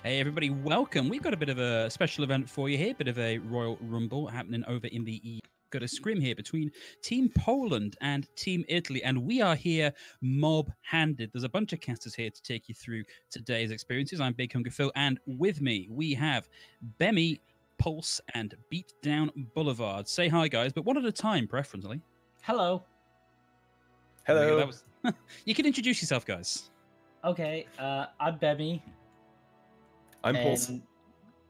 Hey everybody, welcome. We've got a bit of a special event for you here, bit of a Royal Rumble happening over in the E. Got a scrim here between Team Poland and Team Italy, and we are here mob-handed. There's a bunch of casters here to take you through today's experiences. I'm Big Hungry Phil, and with me we have Bemmy, Pulse, and Beatdown Boulevard. Say hi, guys, but one at a time, preferably. Hello. Hello. That was... You can introduce yourself, guys. Okay, I'm Bemmy. I'm Pulse.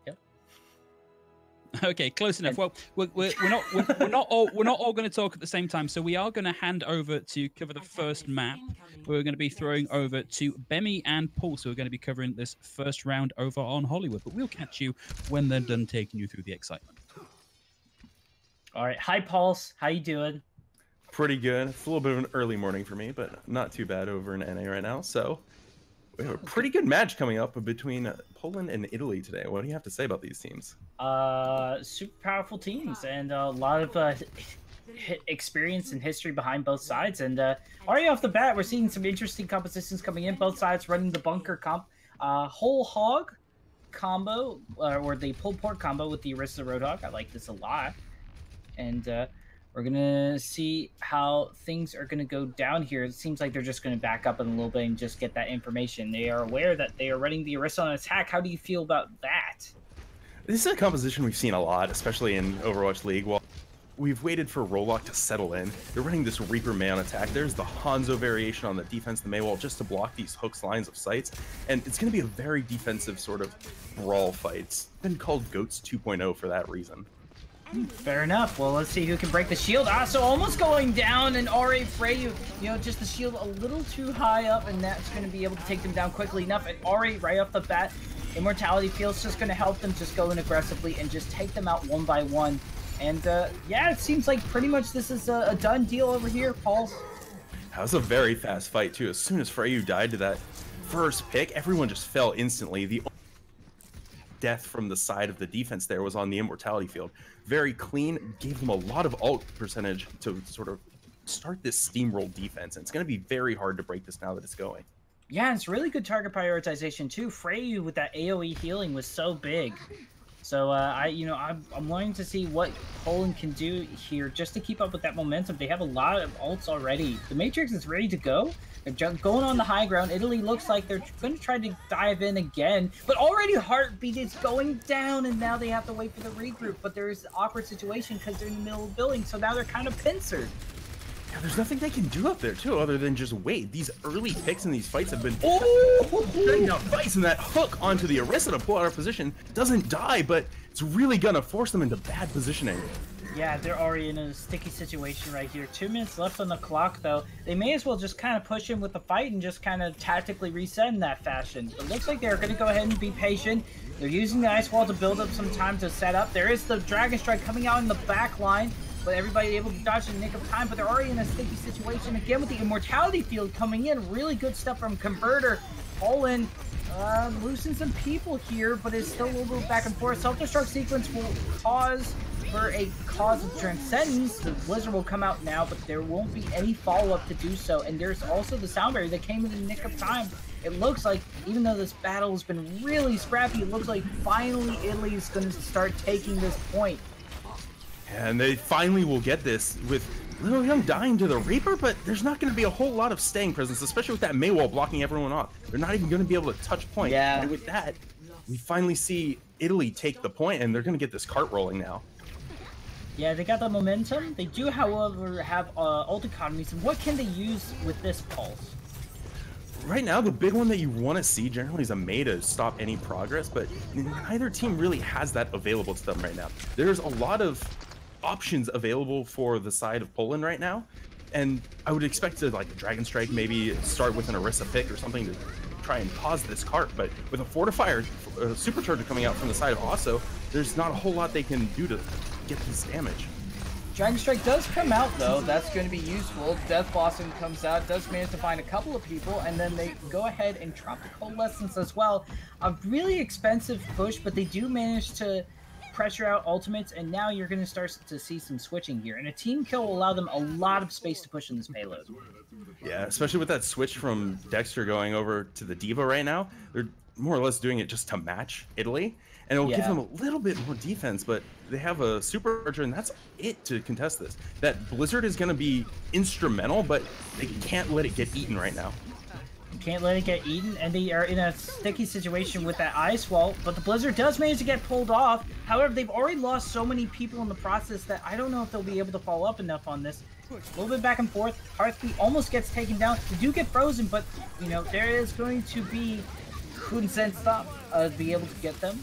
Yep. Okay, close enough. Well, we're not all going to talk at the same time, so we are going to hand over to cover the first map. We're going to be throwing over to Bemmy and Pulse, who are going to be covering this first round over on Hollywood. But we'll catch you when they're done taking you through the excitement. All right. Hi, Pulse. How you doing? Pretty good. It's a little bit of an early morning for me, but not too bad over in NA right now. So we have a pretty good match coming up between Poland and Italy today. What do you have to say about these teams? Super powerful teams and a lot of experience and history behind both sides. And already off the bat, we're seeing some interesting compositions coming in. Both sides running the bunker comp, whole hog combo, or the pulled pork combo with the Arista Roadhog. I like this a lot. And we're going to see how things are going to go down here. It seems like they're just going to back up in a little bit and just get that information. They are aware that they are running the Arista on attack. How do you feel about that? This is a composition we've seen a lot, especially in Overwatch League. While we've waited for Rollock to settle in, they're running this Reaper May on attack. There's the Hanzo variation on the defense, the Maywall, just to block these hooks lines of sights. And it's going to be a very defensive sort of brawl fight. It's been called GOATS 2.0 for that reason. Fair enough. Well, let's see who can break the shield. So almost going down, and Ari Freyu, just the shield a little too high up, and that's going to be able to take them down quickly enough. And Ari, right off the bat, Immortality Field's just going to help them just go in aggressively and just take them out one by one. And yeah, it seems like pretty much this is a done deal over here, Paul. That was a very fast fight, too. As soon as Freyu died to that first pick, everyone just fell instantly. The death from the side of the defense there was on the Immortality Field. Very clean, gave them a lot of ult percentage to sort of start this steamroll defense, and it's going to be very hard to break this now that it's going. Yeah, it's really good target prioritization too. Freyu with that AoE healing was so big. So I'm wanting to see what Poland can do here just to keep up with that momentum. They have a lot of ults already. The Matrix is ready to go. They're going on the high ground. Italy looks like they're going to try to dive in again, but already Heartbeat is going down, and now they have to wait for the regroup. But there is an awkward situation because they're in the middle of the building, so now they're kind of pincered. Yeah, there's nothing they can do up there, too, other than just wait. These early picks in these fights have been setting up fights, and that hook onto the Arista to pull out of position doesn't die, but it's really going to force them into bad positioning. Yeah, they're already in a sticky situation right here. 2 minutes left on the clock, though. They may as well just kind of push in with the fight and just kind of tactically reset in that fashion. It looks like they're going to go ahead and be patient. They're using the Ice Wall to build up some time to set up. There is the Dragon Strike coming out in the back line, but everybody able to dodge in the nick of time. But they're already in a sticky situation again with the Immortality Field coming in. Really good stuff from Converter. Poland losing some people here, but it's still a little bit back and forth. Self-destruct sequence will pause for a cause of transcendence. The Blizzard will come out now, but there won't be any follow-up to do so. And there's also the Sound Barrier that came in the nick of time. It looks like, even though this battle has been really scrappy, it looks like finally Italy is going to start taking this point. And they finally will get this with Little Young dying to the Reaper, but there's not going to be a whole lot of staying presence, especially with that Maywall blocking everyone off. They're not even going to be able to touch point. Yeah. And with that, we finally see Italy take the point, and they're going to get this cart rolling now. Yeah, they got the momentum. They do, however, have ult economies. And what can they use with this Pulse? Right now, the big one that you want to see generally is a May to stop any progress, but neither team really has that available to them right now. There's a lot of options available for the side of Poland right now, and I would expect to, like, Dragon Strike, maybe start with an Arista pick or something to try and pause this cart, but with a Fortifier Supercharger coming out from the side of Osso, there's not a whole lot they can do to get this damage. Dragon Strike does come out, though. That's going to be useful. Death Blossom comes out, does manage to find a couple of people, and then they go ahead and drop the Coalescence as well. A really expensive push, but they do manage to pressure out ultimates, and now you're going to start to see some switching here. And a team kill will allow them a lot of space to push in this payload. Yeah, especially with that switch from Dexter going over to the Diva right now. They're more or less doing it just to match Italy, and it'll give them a little bit more defense, but they have a supercharger, and that's it to contest this. That Blizzard is going to be instrumental, but they can't let it get eaten right now. Can't let it get eaten, and they are in a sticky situation with that ice wall, but the Blizzard does manage to get pulled off. However, they've already lost so many people in the process that I don't know if they'll be able to follow up enough on this. A little bit back and forth. Hearthbeat almost gets taken down. They do get frozen, but, you know, there is going to be Kunsen stop be able to get them.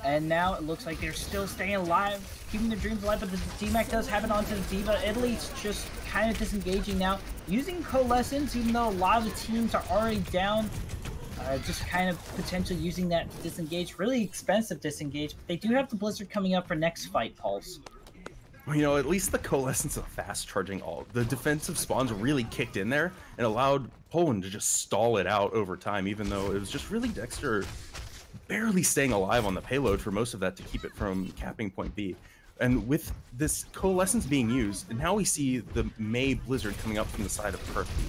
And now it looks like they're still staying alive, keeping their dreams alive, but the DMAC does have it onto the Diva. Italy's just kind of disengaging now, using Coalescence, even though a lot of the teams are already down. Just kind of potentially using that to disengage. Really expensive disengage, but they do have the Blizzard coming up for next fight, Pulse. Well, you know, at least the Coalescence of fast charging all. The defensive spawns really kicked in there and allowed Poland to just stall it out over time, even though it was just really Dexter barely staying alive on the payload for most of that to keep it from capping point B. And with this Coalescence being used, now we see the May Blizzard coming up from the side of Hearthbeat.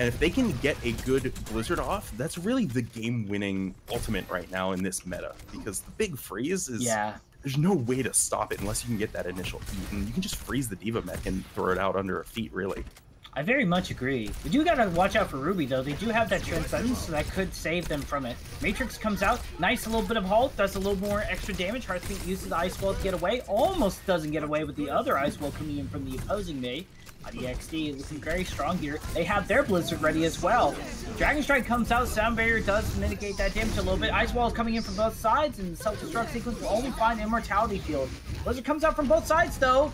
And if they can get a good Blizzard off, that's really the game-winning ultimate right now in this meta. Because the big freeze is... There's no way to stop it unless you can get that initial feat. And you can just freeze the Diva mech and throw it out under a feat, really. I very much agree. We do gotta watch out for Ruby, though. They do have that Transcendence, so that could save them from it. Matrix comes out. Nice, a little bit of halt. Does a little more extra damage. Hearthbeat uses the Ice Wall to get away. Almost doesn't get away with the other Ice Wall coming in from the opposing May. OWWC looking very strong here. They have their Blizzard ready as well. Dragon Strike comes out. Sound Barrier does mitigate that damage a little bit. Ice Wall is coming in from both sides, and the Self-Destruct sequence will only find Immortality Field. Blizzard comes out from both sides, though.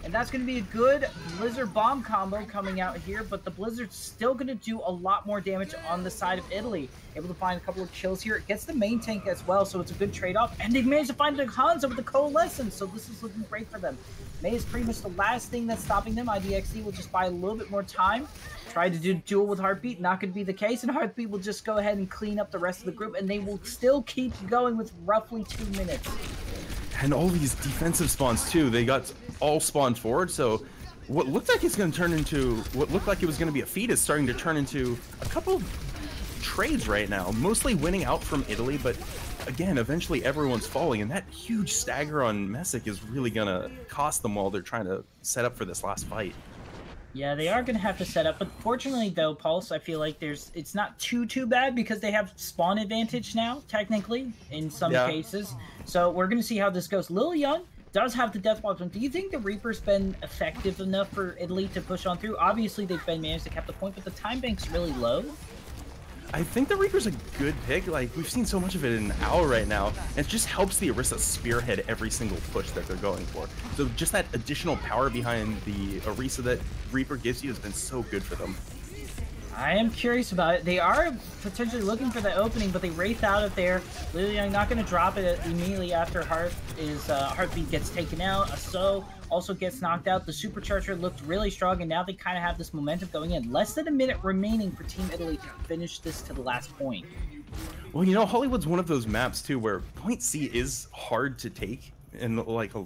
And that's going to be a good Blizzard Bomb combo coming out here, but the Blizzard's still going to do a lot more damage on the side of Italy. Able to find a couple of kills here. It gets the main tank as well, so it's a good trade-off. And they've managed to find the Hanzo with the Coalescence, so this is looking great for them. May is pretty much the last thing that's stopping them. OWWC will just buy a little bit more time. Try to do duel with Hearthbeat, not going to be the case, and Hearthbeat will just go ahead and clean up the rest of the group, and they will still keep going with roughly 2 minutes. And all these defensive spawns too, they got all spawned forward, so what looked like it's going to turn into, what looked like it was going to be a feat is starting to turn into a couple trades right now, mostly winning out from Italy, but again, eventually everyone's falling, and that huge stagger on Messick is really going to cost them while they're trying to set up for this last fight. Yeah, they are going to have to set up, but fortunately, though, Pulse, I feel like it's not too bad because they have spawn advantage now, technically, in some cases. So we're going to see how this goes. Lil Young does have the Death Blossom. Do you think the Reaper's been effective enough for Italy to push on through? Obviously, they've been managed to cap the point, but the time bank's really low. I think the Reaper's a good pick. Like, we've seen so much of it in OWL right now, and it just helps the Orisa spearhead every single push that they're going for. So just that additional power behind the Orisa that Reaper gives you has been so good for them. I am curious about it. They are potentially looking for the opening, but they wraith out of there. Lil Young not going to drop it immediately after Hearthbeat gets taken out. So also gets knocked out. The Supercharger looked really strong, and now they kind of have this momentum going in. Less than a minute remaining for Team Italy to finish this to the last point. Well, you know, Hollywood's one of those maps, too, where Point C is hard to take, and, like, I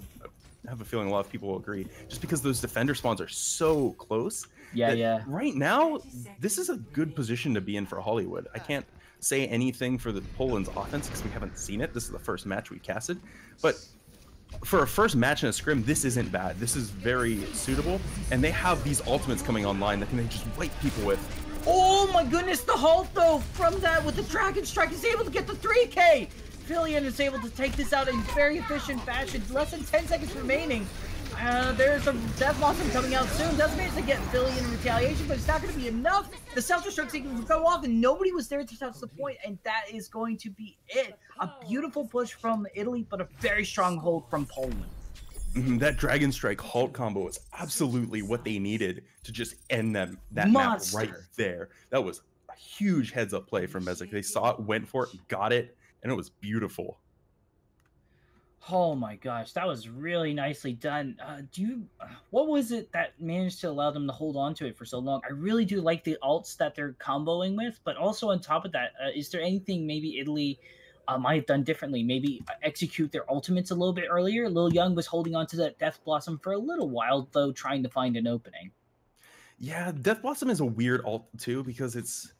have a feeling a lot of people will agree, just because those defender spawns are so close. Yeah. Right now, this is a good position to be in for Hollywood. I can't say anything for the Poland's offense because we haven't seen it. This is the first match we casted. But for a first match in a scrim, this isn't bad. This is very suitable. And they have these ultimates coming online that can just wipe people with. Oh my goodness, the halt though from that with the Dragon Strike is able to get the 3K. Fillion is able to take this out in very efficient fashion. Less than 10 seconds remaining. There's a Death Blossom coming out soon. Doesn't manage to get Fillion in retaliation, but it's not going to be enough. The Self-Destruct sequence will go off, and nobody was there to touch the point, and that is going to be it. A beautiful push from Italy, but a very strong hold from Poland. That Dragon Strike halt combo was absolutely what they needed to just end that map right there. That was a huge heads-up play from Messick. They saw it, went for it, got it, and it was beautiful. Oh my gosh, that was really nicely done. What was it that managed to allow them to hold on to it for so long? I really do like the ults that they're comboing with, but also on top of that, is there anything maybe Italy might have done differently? Maybe execute their ultimates a little bit earlier? Lil Young was holding on to that Death Blossom for a little while, though, trying to find an opening. Yeah, Death Blossom is a weird ult too, because it's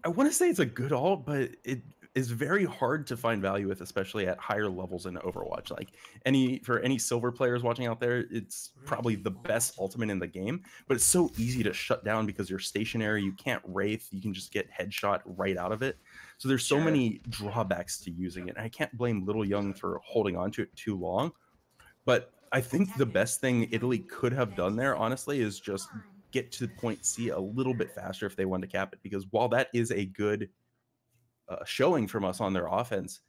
I want to say it's a good ult, but it is very hard to find value with, especially at higher levels in Overwatch. Like for any silver players watching out there, it's probably the best ultimate in the game, but it's so easy to shut down because you're stationary. You can't wraith. You can just get headshot right out of it. So there's so many drawbacks to using it. And I can't blame Little Young for holding on to it too long. But I think the best thing Italy could have done there, honestly, is just get to point C a little bit faster if they wanted to cap it. Because while that is a good showing from us on their offense,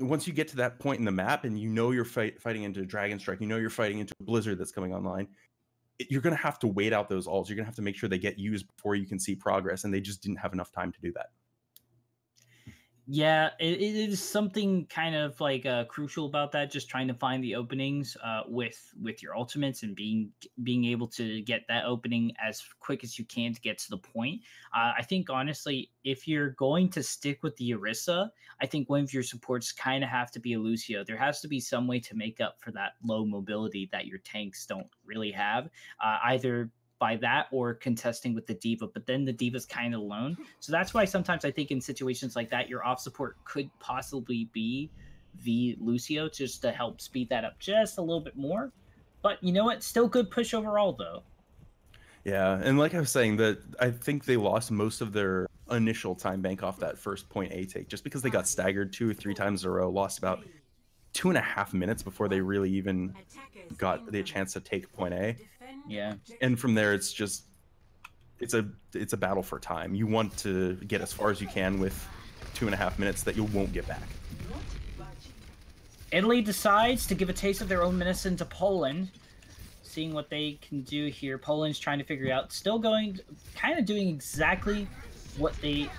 once you get to that point in the map and you know you're fighting into Dragon Strike, you know you're fighting into a Blizzard that's coming online, you're going to have to wait out those ults. You're going to have to make sure they get used before you can see progress, and they just didn't have enough time to do that. Yeah, it is something kind of like crucial about that. Just trying to find the openings with your ultimates and being able to get that opening as quick as you can to get to the point. I think honestly, if you're going to stick with the Orisa, I think one of your supports kind of have to be a Lucio. There has to be some way to make up for that low mobility that your tanks don't really have. Either by that or contesting with the diva, but then the diva's kind of alone. So that's why sometimes I think in situations like that, your off support could possibly be the Lucio just to help speed that up just a little bit more. But you know what? Still good push overall, though. Yeah, and like I was saying, that I think they lost most of their initial time bank off that first point A take, just because they got staggered 2 or 3 times in a row, lost about 2.5 minutes before they really even got the chance to take point A. Yeah, and from there it's a battle for time. You want to get as far as you can with 2.5 minutes that you won't get back. Italy decides to give a taste of their own medicine to Poland, seeing what they can do here. Poland's trying to figure out, still going, kind of doing exactly what they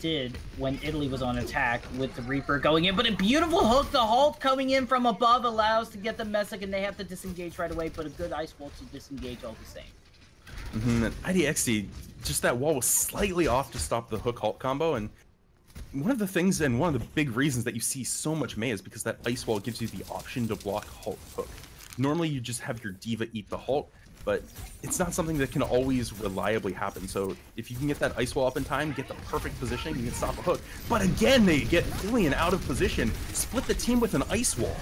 did when Italy was on attack with the Reaper going in, but a beautiful hook. The Hulk coming in from above allows to get the Messick, and they have to disengage right away, but a good ice wall to disengage all the same. And IDXD, just that wall was slightly off to stop the hook Hulk combo, and one of the things and one of the big reasons that you see so much Mei is because that ice wall gives you the option to block Hulk hook. Normally you just have your diva eat the Hulk, but it's not something that can always reliably happen. So if you can get that ice wall up in time, get the perfect positioning, you can stop a hook. But again, they get Lillian out of position, split the team with an ice wall.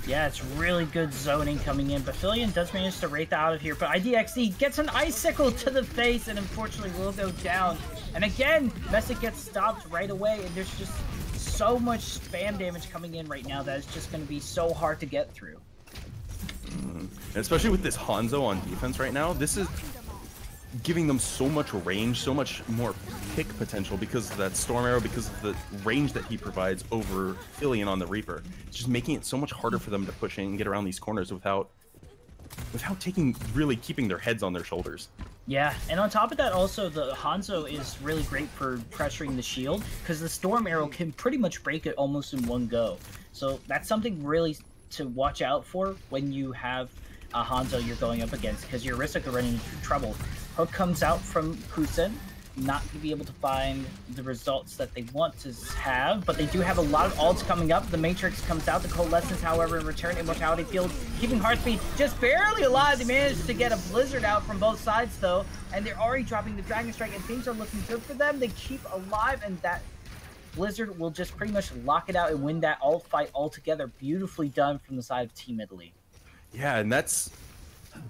Yeah, it's really good zoning coming in, but Filion does manage to wraith out of here, but IDXD gets an icicle to the face and unfortunately will go down. And again, Messick gets stopped right away, and there's just so much spam damage coming in right now that it's just going to be so hard to get through. And especially with this Hanzo on defense right now, this is giving them so much range, so much more pick potential because of that Storm Arrow, because of the range that he provides over Filion on the Reaper. It's just making it so much harder for them to push in and get around these corners without keeping their heads on their shoulders. Yeah, and on top of that also, the Hanzo is really great for pressuring the shield because the Storm Arrow can pretty much break it almost in one go. So that's something really to watch out for when you have a Hanzo you're going up against, because your Orisa could run into trouble. Hook comes out from Kusen, not going to be able to find the results that they want to have, but they do have a lot of ults coming up. The Matrix comes out, the Coalescence, however, in return, Immortality Field, keeping Heartspeed just barely alive. They managed to get a Blizzard out from both sides, though, and they're already dropping the Dragon Strike, and things are looking good for them. They keep alive, and that Blizzard will just pretty much lock it out and win that ult fight altogether. Beautifully done from the side of Team Italy. Yeah, and that's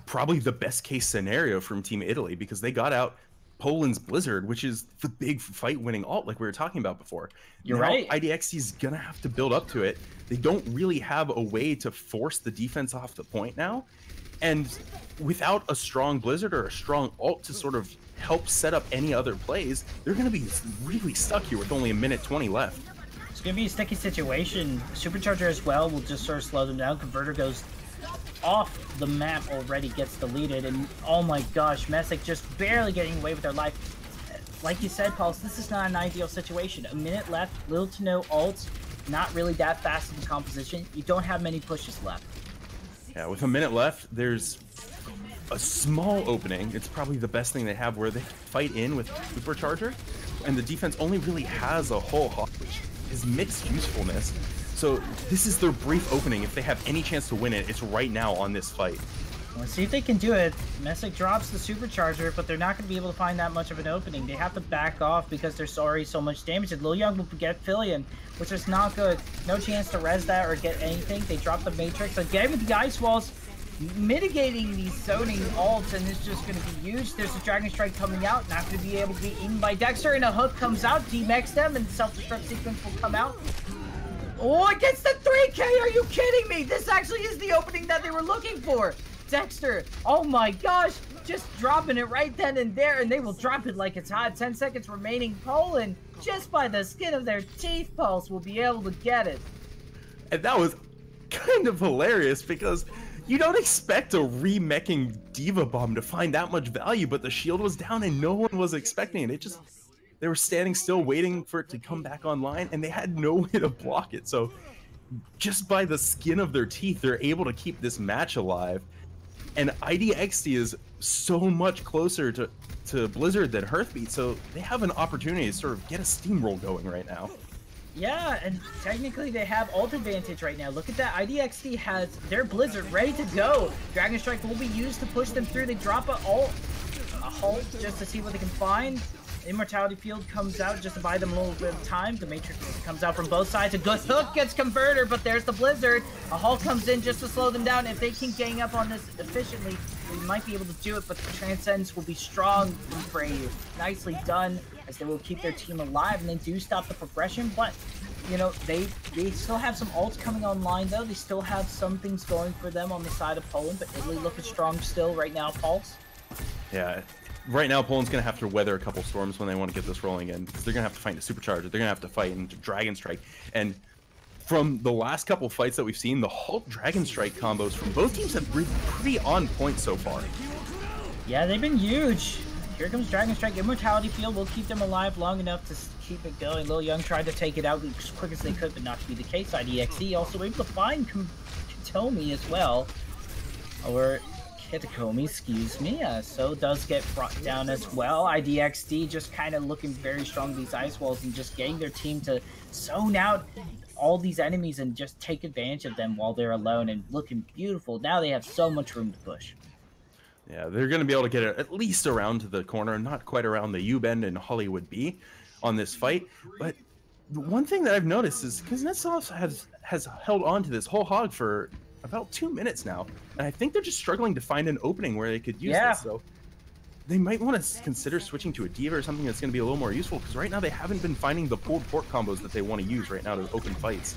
probably the best case scenario from Team Italy because they got out Poland's Blizzard, which is the big fight-winning ult like we were talking about before. You're now, right. IDXD is going to have to build up to it. They don't really have a way to force the defense off the point now. And without a strong Blizzard or a strong ult to sort of help set up any other plays, they're going to be really stuck here with only 1:20 left. It's going to be a sticky situation. Supercharger as well will just sort of slow them down. Converter goes off the map already, gets deleted, and oh my gosh, Messick just barely getting away with their life. Like you said, Pulse, this is not an ideal situation. A minute left, little to no ults, not really that fast in composition. You don't have many pushes left. Yeah, with a minute left, there's a small opening. It's probably the best thing they have where they fight in with Supercharger, and the defense only really has a whole Hawk, which is mixed usefulness. So this is their brief opening. If they have any chance to win it, it's right now on this fight. Let's see if they can do it. Messick drops the supercharger, but they're not going to be able to find that much of an opening. They have to back off because there's already so much damage. And Lil Young will get Fillion, which is not good. No chance to res that or get anything. They drop the Matrix again with the Ice Walls, mitigating these zoning ults, and it's just going to be huge. There's a Dragon Strike coming out, not going to be able to be eaten by Dexter, and a hook comes out, D-Max them, and self-destruct sequence will come out. Oh, it gets the 3K! Are you kidding me? This actually is the opening that they were looking for. Dexter, oh my gosh, just dropping it right then and there, and they will drop it like it's hot. 10 seconds remaining. Poland, just by the skin of their teeth, Pulse will be able to get it. And that was kind of hilarious because you don't expect a remeching Diva Bomb to find that much value, but the shield was down and no one was expecting it. They were standing still waiting for it to come back online, and they had no way to block it. So just by the skin of their teeth, they're able to keep this match alive. And IDXD is so much closer to Blizzard than Hearthbeat, so they have an opportunity to sort of get a steamroll going right now. Yeah, and technically they have ult advantage right now. Look at that. IDXD has their Blizzard ready to go. Dragon Strike will be used to push them through. They drop a halt just to see what they can find. Immortality Field comes out just to buy them a little bit of time. The Matrix comes out from both sides. A good hook gets Converter, but there's the Blizzard. A Halt comes in just to slow them down. If they can gang up on this efficiently, they might be able to do it, but the Transcendence will be strong from Freyu. Nicely done, as they will keep their team alive, and they do stop the progression, but, you know, they still have some ults coming online, though. They still have some things going for them on the side of Poland, but Italy looking strong still right now, Pulse. Yeah. Right now, Poland's going to have to weather a couple storms when they want to get this rolling in, because they're going to have to fight a Supercharger. They're going to have to fight into Dragon Strike. And from the last couple fights that we've seen, the Halt Dragon Strike combos from both teams have been pretty on point so far. Yeah, they've been huge. Here comes Dragon Strike. Immortality Field will keep them alive long enough to keep it going. Lil Young tried to take it out as quick as they could, but not to be the case. IDXD also able to find Katomi as well. Or Kitakomi, excuse me. So does get brought down as well. IDXD just kind of looking very strong with these ice walls and just getting their team to zone out all these enemies and just take advantage of them while they're alone and looking beautiful. Now they have so much room to push. Yeah, they're going to be able to get it at least around to the corner, not quite around the U-bend and Hollywood B on this fight. But the one thing that I've noticed is Kuznetsov has held on to this whole hog for about 2 minutes now, and I think they're just struggling to find an opening where they could use this. So they might want to consider switching to a Diva or something that's going to be a little more useful, because right now they haven't been finding the pulled pork combos that they want to use right now to open fights.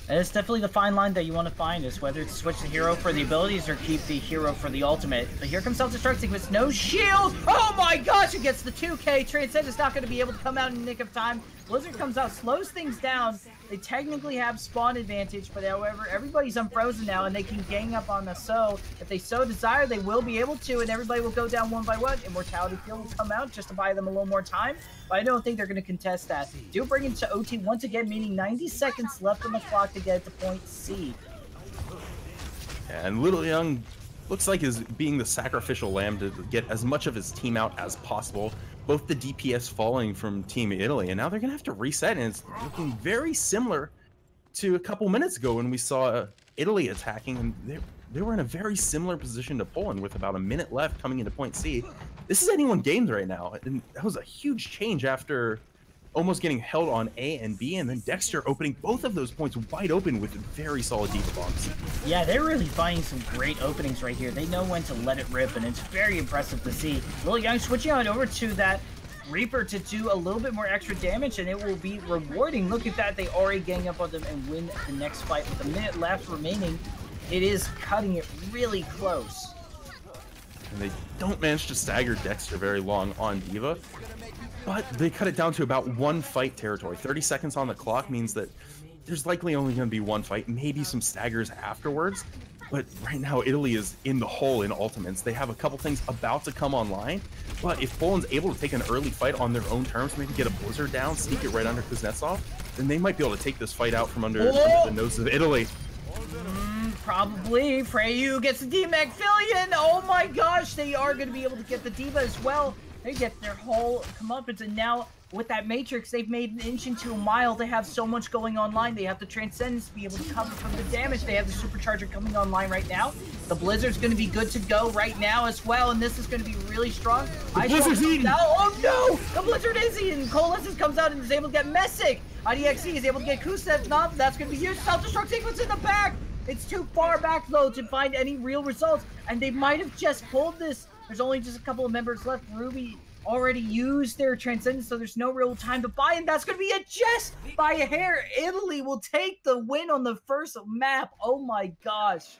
And it's definitely the fine line that you want to find, is whether to switch the hero for the abilities or keep the hero for the ultimate. But here comes self-destruct sequence, no shield! Oh my gosh, it gets the 2K. Transcend is not going to be able to come out in the nick of time. Blizzard comes out, slows things down. They technically have spawn advantage, but however, everybody's unfrozen now, and they can gang up on the So. If they so desire, they will be able to, and everybody will go down one by one. Immortality Field will come out just to buy them a little more time, but I don't think they're going to contest that. Do bring it to OT once again, meaning 90 seconds left on the clock to get to point C. And Little Young looks like is being the sacrificial lamb to get as much of his team out as possible. Both the DPS falling from Team Italy, and now they're going to have to reset, and it's looking very similar to a couple minutes ago when we saw Italy attacking, and they were in a very similar position to Poland with about a minute left coming into point C. This is anyone games right now, and that was a huge change after almost getting held on A and B, and then Dexter opening both of those points wide open with very solid Diva Bombs. Yeah, they're really finding some great openings right here. They know when to let it rip, and it's very impressive to see. Lil Young switching on over to that Reaper to do a little bit more extra damage, and it will be rewarding. Look at that, they already gang up on them and win the next fight with a minute left remaining. It is cutting it really close. And they don't manage to stagger Dexter very long on Diva, but they cut it down to about one fight territory. 30 seconds on the clock means that there's likely only going to be one fight, maybe some staggers afterwards. But right now, Italy is in the hole in ultimates. They have a couple things about to come online, but if Poland's able to take an early fight on their own terms, maybe get a Blizzard down, sneak it right under Kuznetsov, then they might be able to take this fight out from under the nose of Italy. Probably. Freyu gets the D-Mac Fillion. Oh my gosh, they are going to be able to get the Diva as well. They get their whole comeuppance, and now with that Matrix, they've made an inch into a mile. They have so much going online. They have the Transcendence to be able to cover from the damage. They have the Supercharger coming online right now. The Blizzard's going to be good to go right now as well, and this is going to be really strong. The Blizzard's eating! Oh no! The Blizzard is eating! Coalescence comes out and is able to get Messick. IDXC is able to get Kusev. Not that's going to be huge. Self-destruct sequence in the back! It's too far back, though, to find any real results, and they might have just pulled this. There's only just a couple of members left. Ruby already used their Transcendence, so there's no real time to buy, and that's going to be it just by a hair. Italy will take the win on the first map. Oh my gosh.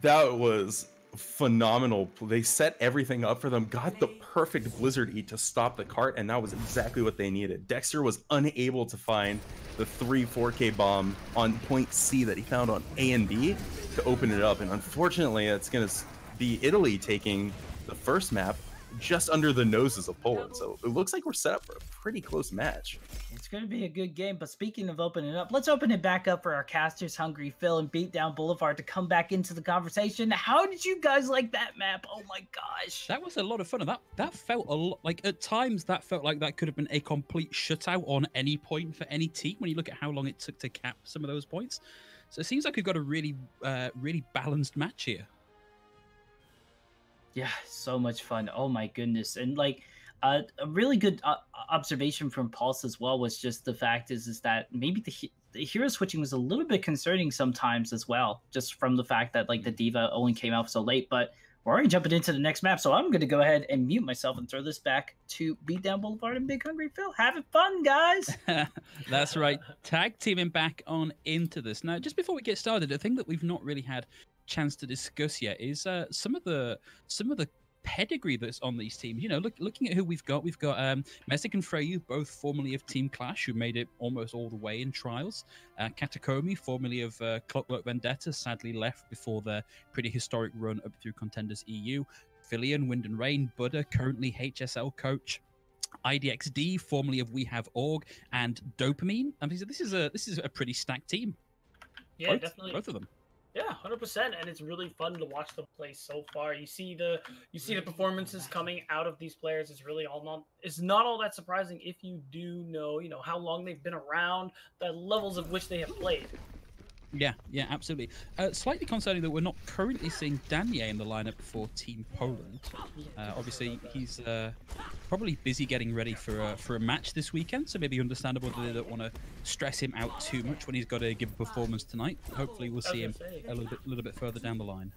That was phenomenal. They set everything up for them, got the perfect Blizzard eat to stop the cart, and that was exactly what they needed. Dexter was unable to find the 4K bomb on point C that he found on A and B to open it up, and unfortunately it's going to be Italy taking the first map just under the noses of Poland. So it looks like we're set up for a pretty close match. It's going to be a good game, but speaking of opening up, let's open it back up for our casters, Hungry Phil and Beatdown Boulevard, to come back into the conversation. How did you guys like that map? Oh my gosh. That was a lot of fun, and that felt a lot like, at times that felt like that could have been a complete shutout on any point for any team when you look at how long it took to cap some of those points. So it seems like we've got a really balanced match here. Yeah, so much fun. Oh my goodness. And like a really good observation from Pulse as well was just the fact is that maybe the hero switching was a little bit concerning sometimes as well, just from the fact that like the Diva only came out so late. But we're already jumping into the next map, so I'm going to go ahead and mute myself and throw this back to Beatdown Boulevard and Big Hungry Phil. Having fun, guys. That's right. Tag teaming back on into this. Now, just before we get started, a thing that we've not really had chance to discuss yet is some of the pedigree that's on these teams. You know, looking at who we've got Messick and Freyu, both formerly of Team Clash, who made it almost all the way in trials. Katakomi, formerly of Clockwork Vendetta, sadly left before their pretty historic run up through Contenders EU. Filian, Wind and Rain, Buddha, currently HSL coach. IDXD, formerly of We Have Org, and Dopamine. I mean, this is a pretty stacked team. Yeah, definitely. Both of them. Yeah, 100%, and it's really fun to watch them play so far. You see the performances coming out of these players. It's not all that surprising if you do know how long they've been around, the levels of which they have played. Yeah, absolutely. Slightly concerning that we're not currently seeing Danier in the lineup for Team Poland. Obviously, he's probably busy getting ready for a match this weekend, so maybe understandable that they don't want to stress him out too much when he's got to give a performance tonight. Hopefully, we'll see him a little bit further down the line.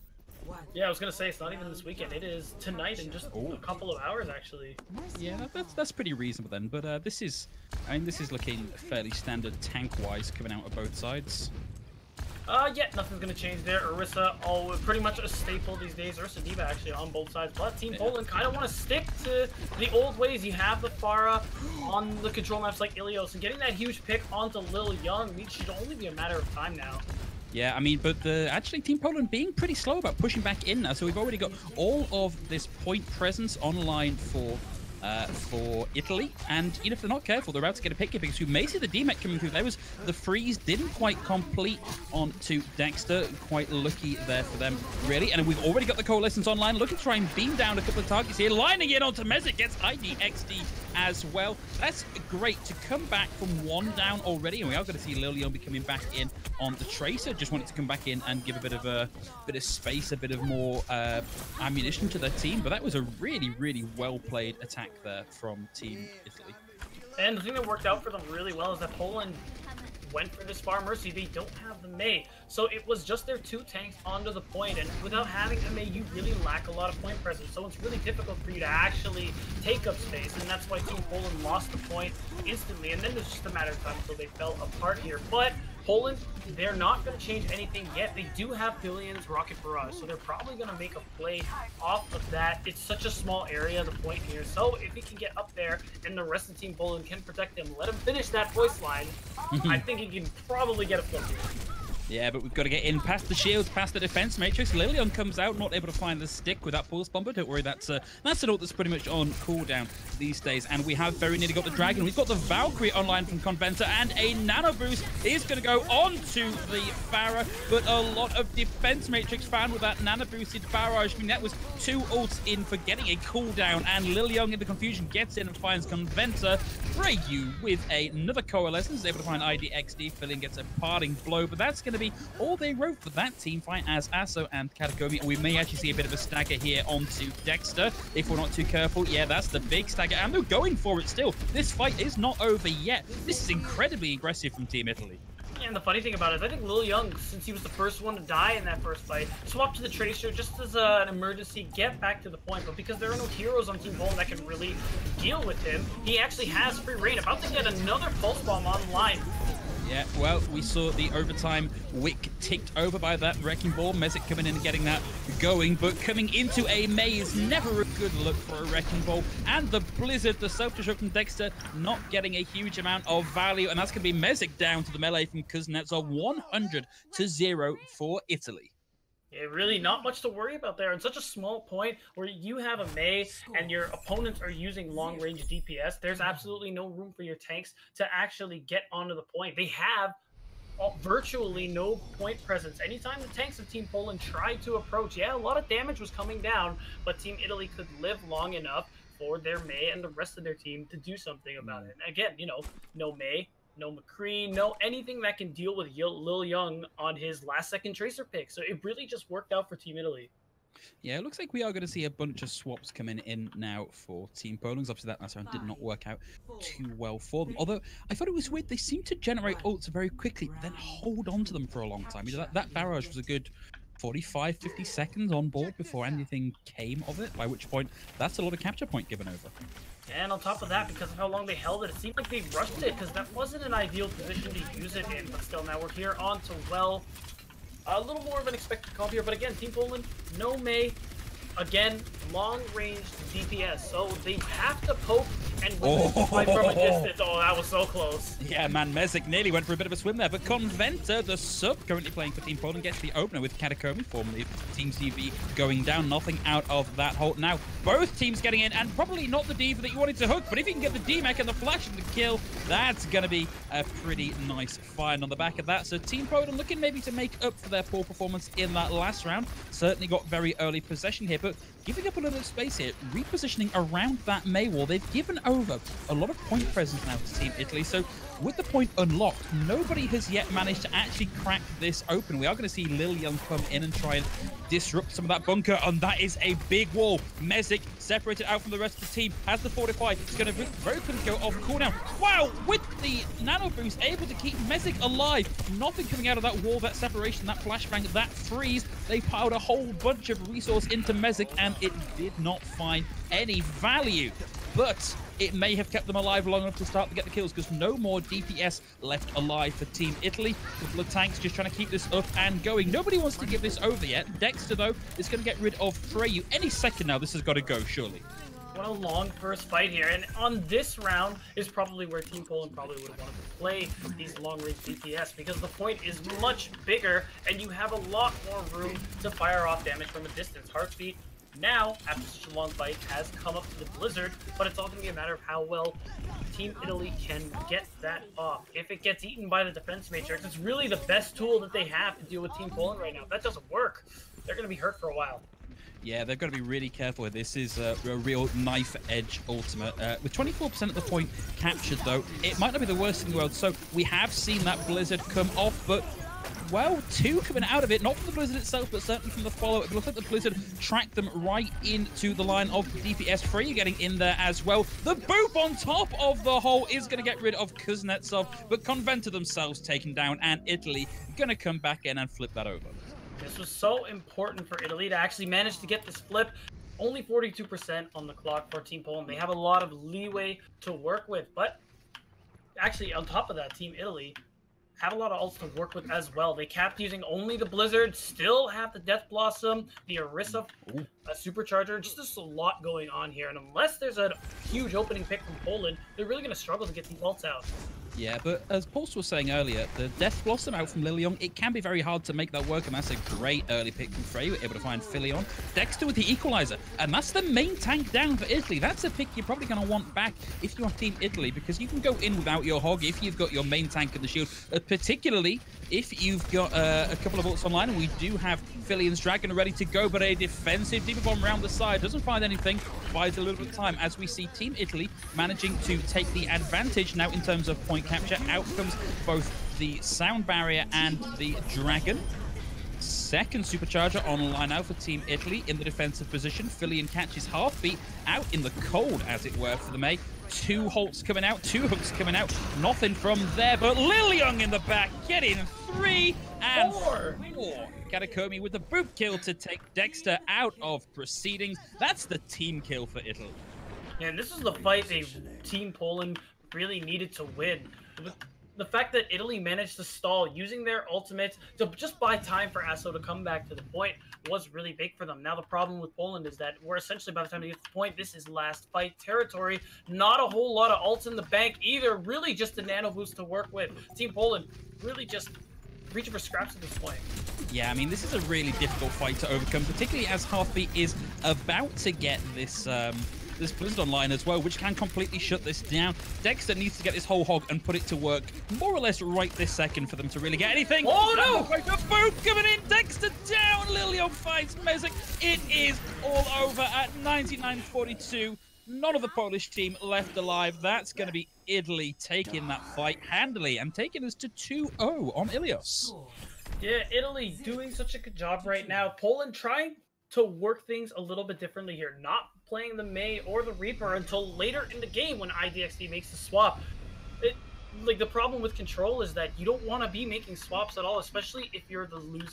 Yeah, I was gonna say it's not even this weekend. It is tonight in just a couple of hours, actually. Yeah, that's pretty reasonable then. But this is looking fairly standard tank-wise coming out of both sides. Yeah, nothing's gonna change there. Orisa, pretty much a staple these days. Orisa Diva actually on both sides, but Team Poland kind of want to stick to the old ways. You have the Pharah on the control maps like Ilios, and getting that huge pick onto Lil Young should only be a matter of time now. Yeah, I mean, but actually Team Poland being pretty slow about pushing back in now, so we've already got all of this point presence online for Italy, and if they're not careful, they're about to get a pick here because you may see the DMEC coming through. There was the freeze, didn't quite complete onto Dexter. Quite lucky there for them, really. And we've already got the Coalescence online, looking to try and beam down a couple of targets here, lining in onto Messick, gets IDXD as well. That's great to come back from one down already, and we are going to see Lilian be coming back in on the Tracer. Just wanted to come back in and give a bit of space, a bit of more ammunition to their team. But that was a really well played attack there from Team Italy. And the thing that worked out for them really well is that Poland went for this Far Mercy. They don't have the Mei, so it was just their two tanks onto the point, and without having a Mei, you really lack a lot of point presence, so it's really difficult for you to actually take up space, and that's why Team Poland lost the point instantly, and then it was just a matter of time until they fell apart here. But Poland, they're not going to change anything yet. They do have Billions Rocket Barrage, so they're probably going to make a play off of that. It's such a small area, the point here, so if he can get up there and the rest of Team Poland can protect him, let him finish that voice line, I think he can probably get a flip here. Yeah, but we've got to get in past the shields, past the defense matrix. Lilion comes out, not able to find the stick with that pulse bomber. Don't worry, that's an ult that's pretty much on cooldown these days. And we have very nearly got the dragon. We've got the Valkyrie online from Conventer, and a nano boost is going to go onto the Pharah. But a lot of defense matrix found with that nano boosted barrage. I mean, that was 2 ults in for getting a cooldown, and Lilion in the confusion gets in and finds Conventer. Freyu with another coalescence is able to find IDXD. Filling gets a parting blow, but that's going to be all they wrote for that team fight as Asso and Katakomi. We may actually see a bit of a stagger here onto Dexter if we're not too careful. Yeah, that's the big stagger, and they're going for it still. This fight is not over yet. This is incredibly aggressive from Team Italy. And the funny thing about it is I think Lil Young, since he was the first one to die in that first fight, swapped to the Tracer just as an emergency, get back to the point. But because there are no heroes on Team Poland that can really deal with him, he actually has free reign. About to get another pulse bomb online. Yeah, well, we saw the overtime wick ticked over by that wrecking ball. Mezek coming in and getting that going, but coming into a maze, never a good look for a wrecking ball. And the Blizzard, the self-destruct from Dexter, not getting a huge amount of value, and that's going to be Mezek down to the melee from Kuznetsov, 100-0 for Italy. Yeah, really not much to worry about there. In such a small point where you have a Mei and your opponents are using long-range DPS, there's absolutely no room for your tanks to actually get onto the point. They have virtually no point presence. Anytime the tanks of Team Poland tried to approach, yeah, a lot of damage was coming down, but Team Italy could live long enough for their Mei and the rest of their team to do something about it. And again, you know, no Mei, no McCree, no anything that can deal with Lil Young on his last-second Tracer pick. So it really just worked out for Team Italy. Yeah, it looks like we are going to see a bunch of swaps coming in now for Team Poland. Obviously, that last round did not work out too well for them. Although, I thought it was weird. They seem to generate ults very quickly, then hold on to them for a long time. You know, that barrage was a good 45, 50 seconds on board before anything came of it, by which point that's a lot of capture point given over. And on top of that, because of how long they held it, it seemed like they rushed it, because that wasn't an ideal position to use it in. But still, now we're here on to well. A little more of an expected comp here, but again, Team Poland, no Mei. Again, long-range DPS, so they have to poke and fight from a distance. Oh, that was so close. Yeah, man, Mezek nearly went for a bit of a swim there, but Conventer, the sub currently playing for Team Poland, gets the opener with Katakomi, formerly Team CV, going down. Nothing out of that hole. Now, both teams getting in, and probably not the D.Va that you wanted to hook, but if you can get the D-Mech and the flash and the kill, that's going to be a pretty nice find on the back of that. So Team Poland looking maybe to make up for their poor performance in that last round. Certainly got very early possession here, but giving up a little space here, repositioning around that Mei wall. They've given over a lot of point presence now to Team Italy. So with the point unlocked, nobody has yet managed to actually crack this open. We are going to see Lilian come in and try and disrupt some of that bunker, and that is a big wall. Mezek separated out from the rest of the team, has the fortify. It's going to very quickly go off cooldown. Wow, with the nano boost, able to keep Mezek alive. Nothing coming out of that wall, that separation, that flashbang, that freeze. They piled a whole bunch of resource into Mezek, and it did not find any value. But it may have kept them alive long enough to start to get the kills, because no more DPS left alive for Team Italy. A couple of tanks just trying to keep this up and going. Nobody wants to give this over yet. Dexter, though, is going to get rid of Freyu. Any second now, this has got to go, surely. What a long first fight here, and on this round is probably where Team Poland probably would have wanted to play these long-range DPS, because the point is much bigger, and you have a lot more room to fire off damage from a distance. Heartbeat now, after such a long fight, has come up to the Blizzard, but it's all going to be a matter of how well Team Italy can get that off. If it gets eaten by the defense matrix, it's really the best tool that they have to deal with Team Poland right now. If that doesn't work, they're going to be hurt for a while. Yeah, they've got to be really careful here. This is a real knife-edge ultimate. With 24% of the point captured, though, it might not be the worst in the world. So we have seen that Blizzard come off, but well, 2 coming out of it, not from the Blizzard itself, but certainly from the follow. It looks like the Blizzard tracked them right into the line of the DPS. Freyu getting in there as well. The boop on top of the hole is going to get rid of Kuznetsov, but Conventer themselves taken down, and Italy going to come back in and flip that over. This was so important for Italy to actually manage to get this flip. Only 42% on the clock for Team Poland. They have a lot of leeway to work with, but actually on top of that, Team Italy have a lot of ults to work with as well. They capped using only the Blizzard, still have the Death Blossom, the Orisa Supercharger. Just a lot going on here, and unless there's a huge opening pick from Poland, they're really going to struggle to get these ults out. Yeah, but as Pulse was saying earlier, the Death Blossom out from Lilion, it can be very hard to make that work, and that's a great early pick from Frey. We're able to find Philion. Dexter with the Equalizer, and that's the main tank down for Italy. That's a pick you're probably going to want back if you're Team Italy, because you can go in without your Hog if you've got your main tank and the shield, particularly if you've got a couple of ults online, and we do have Philion's Dragon ready to go, but a defensive Deeper Bomb around the side doesn't find anything, buys a little bit of time as we see Team Italy managing to take the advantage now in terms of point capture. Out comes both the Sound Barrier and the Dragon. Second Supercharger online now for Team Italy in the defensive position. Philion catches Heartbeat out in the cold, as it were, for the Mei. 2 halts coming out, 2 hooks coming out. Nothing from there, but Lilion in the back getting 3 and 4. Katakomi with the boot kill to take Dexter out of proceedings. That's the team kill for Italy. Yeah, and this is the fight Team Poland really needed to win. The fact that Italy managed to stall using their ultimate to just buy time for Asso to come back to the point was really big for them. Now the problem with Poland is that we're essentially, by the time they get to the point, this is last fight territory. Not a whole lot of ults in the bank either, really just a nano boost to work with. Team Poland really just reaching for scraps at this point. Yeah, I mean, this is a really difficult fight to overcome, particularly as Heartbeat is about to get this this Blizzard online as well, which can completely shut this down. Dexter needs to get this whole Hog and put it to work more or less right this second for them to really get anything. Oh no! Boom coming in, Dexter down, Lilion finds Mezek. It is all over at 99-42. None of the Polish team left alive. That's going to be Italy taking that fight handily and taking us to 2-0 on Ilios. Yeah, Italy doing such a good job right now. Poland trying to work things a little bit differently here, not playing the Mei or the Reaper until later in the game when IDXD makes the swap. Like, the problem with Control is that you don't want to be making swaps at all, especially if you're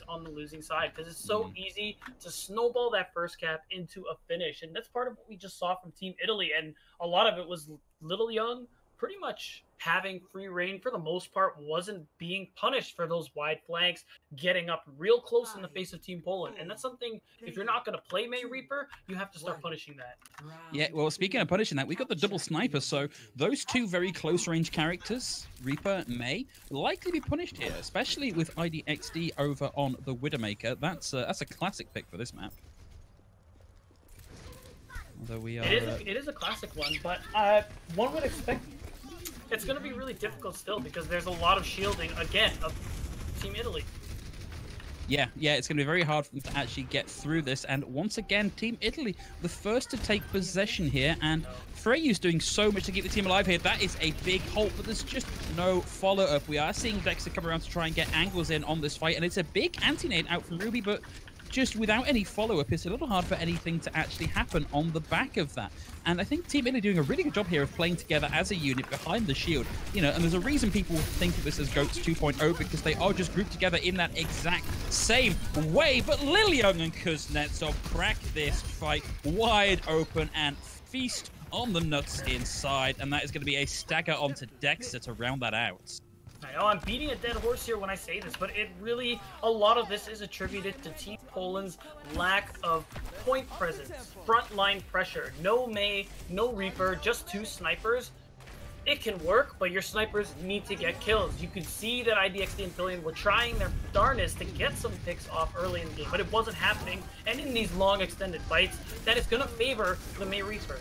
on the losing side, because it's so easy to snowball that first cap into a finish, and that's part of what we just saw from Team Italy, and a lot of it was Little Young pretty much having free reign for the most part, wasn't being punished for those wide flanks, getting up real close in the face of Team Poland. And that's something, if you're not going to play Mei Reaper, you have to start punishing that. Yeah, well, speaking of punishing that, we got the double sniper, so those two very close range characters, Reaper, Mei, likely be punished here, especially with IDXD over on the Widowmaker. That's a classic pick for this map. Although we are... It is a classic one, but one would expect it's going to be really difficult still because there's a lot of shielding, again, of Team Italy. Yeah, it's going to be very hard for them to actually get through this. And once again, Team Italy, the first to take possession here. And Freyu's doing so much to keep the team alive here. That is a big halt, but there's just no follow-up. We are seeing Dexter come around to try and get angles in on this fight. And it's a big anti-nade out from Ruby, but just without any follow-up, it's a little hard for anything to actually happen on the back of that. And I think Team Italy doing a really good job here of playing together as a unit behind the shield. You know, and there's a reason people think of this as GOATS 2.0, because they are just grouped together in that exact same way. But Lilion and Kuznetsov crack this fight wide open and feast on the nuts inside. And that is going to be a stagger onto Dexter to round that out. I know I'm beating a dead horse here when I say this, but it really, a lot of this is attributed to Team Poland's lack of point presence, frontline pressure. No Mei, no Reaper, just 2 snipers. It can work, but your snipers need to get kills. You could see that IDXD and Philion were trying their darnest to get some picks off early in the game, but it wasn't happening. And in these long extended fights, that is going to favor the Mei Reaper.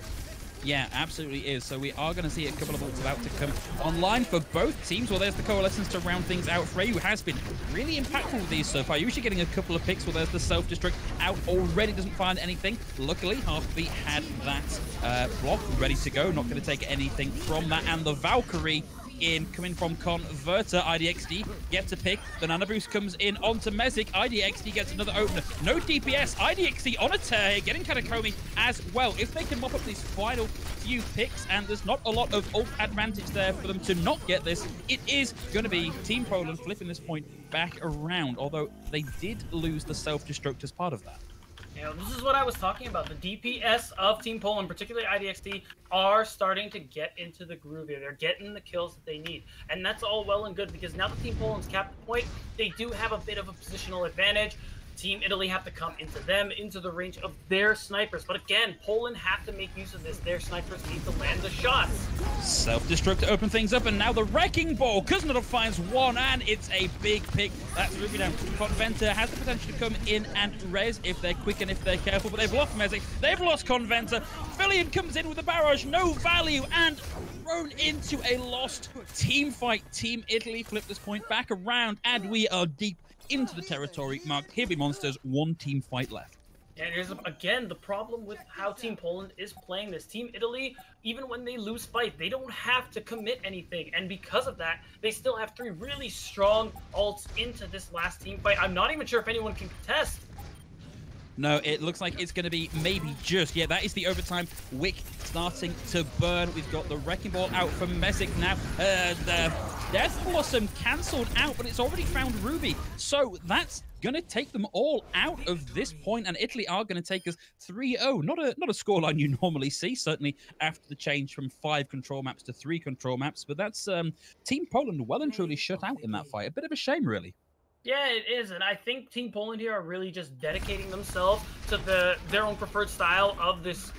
Yeah, absolutely is. So we are going to see a couple of ults about to come online for both teams. Well, there's the Coalescence to round things out. Freyu has been really impactful with these so far, usually getting a couple of picks. Well, there's the self-destruct out already, doesn't find anything. Luckily, Heartbeat had that block ready to go. Not going to take anything from that. And the Valkyrie in, coming from Converter. IDXD gets a pick. The Nano Boost comes in onto Mezek. IDXD gets another opener. No DPS. IDXD on a tear here, getting Katakomi as well. If they can mop up these final few picks, and there's not a lot of ult advantage there for them to not get this, it is going to be Team Poland flipping this point back around, although they did lose the self-destruct as part of that. You know, this is what I was talking about. The DPS of Team Poland, particularly IDXD, are starting to get into the groove here. They're getting the kills that they need. And that's all well and good, because now that Team Poland's capped the point, they do have a bit of a positional advantage. Team Italy have to come into the range of their snipers. But again, Poland have to make use of this. Their snipers need to land the shots. Self-destruct to open things up, and now the Wrecking Ball. Kuznetsov finds one, and it's a big pick. That's Ruby down. Conventer has the potential to come in and res if they're quick and if they're careful, but they've lost Mezek. They've lost Conventer. Fillion comes in with a barrage, no value, and thrown into a lost team fight. Team Italy flip this point back around, and we are deep into the territory marked Here Be Monsters. One team fight left. And here's, again, the problem with how Team Poland is playing this. Team Italy, even when they lose fight, they don't have to commit anything. And because of that, they still have 3 really strong ults into this last team fight. I'm not even sure if anyone can contest. No, it looks like it's going to be maybe just. Yeah, that is the overtime. Wick starting to burn. We've got the Wrecking Ball out for Mezek now. The Death Blossom cancelled out, but it's already found Ruby. So that's going to take them all out of this point, and Italy are going to take us 3-0. Not a scoreline you normally see, certainly after the change from 5 control maps to 3 control maps. But that's Team Poland well and truly shut out in that fight. A bit of a shame, really. Yeah, it is, and I think Team Poland here are really just dedicating themselves to their own preferred style of this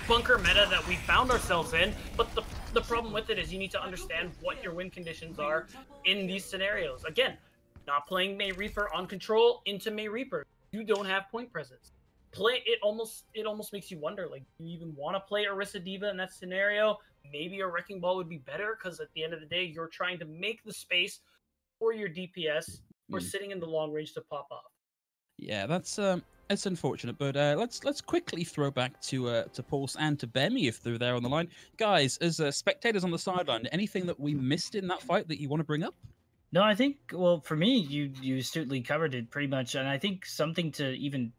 bunker meta that we found ourselves in. But the problem with it is you need to understand what your win conditions are in these scenarios. Again, not playing May Reaper on control into May Reaper. You don't have point presence. It almost makes you wonder, like, do you even want to play Orisa Diva in that scenario? Maybe a Wrecking Ball would be better, because at the end of the day, you're trying to make the space for your DPS. We're sitting in the long range to pop off. Yeah, that's it's unfortunate, but let's quickly throw back to Pulse and to Bemi if they're there on the line. Guys, as spectators on the sideline, anything that we missed in that fight that you want to bring up? No, I think, well, for me, you astutely covered it pretty much, and I think something to even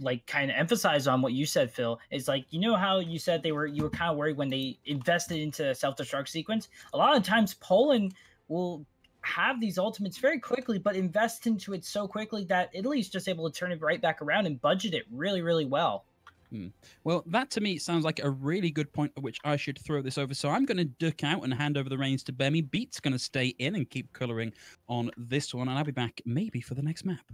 like kind of emphasize on what you said, Phil, is like, you know how you said you were kind of worried when they invested into self-destruct sequence. A lot of times Poland will have these ultimates very quickly, but invest into it so quickly that Italy's just able to turn it right back around and budget it really, really well. Well, that to me sounds like a really good point at which I should throw this over. So I'm going to duck out and hand over the reins to Bemi. Beat's going to stay in and keep colouring on this one, and I'll be back maybe for the next map.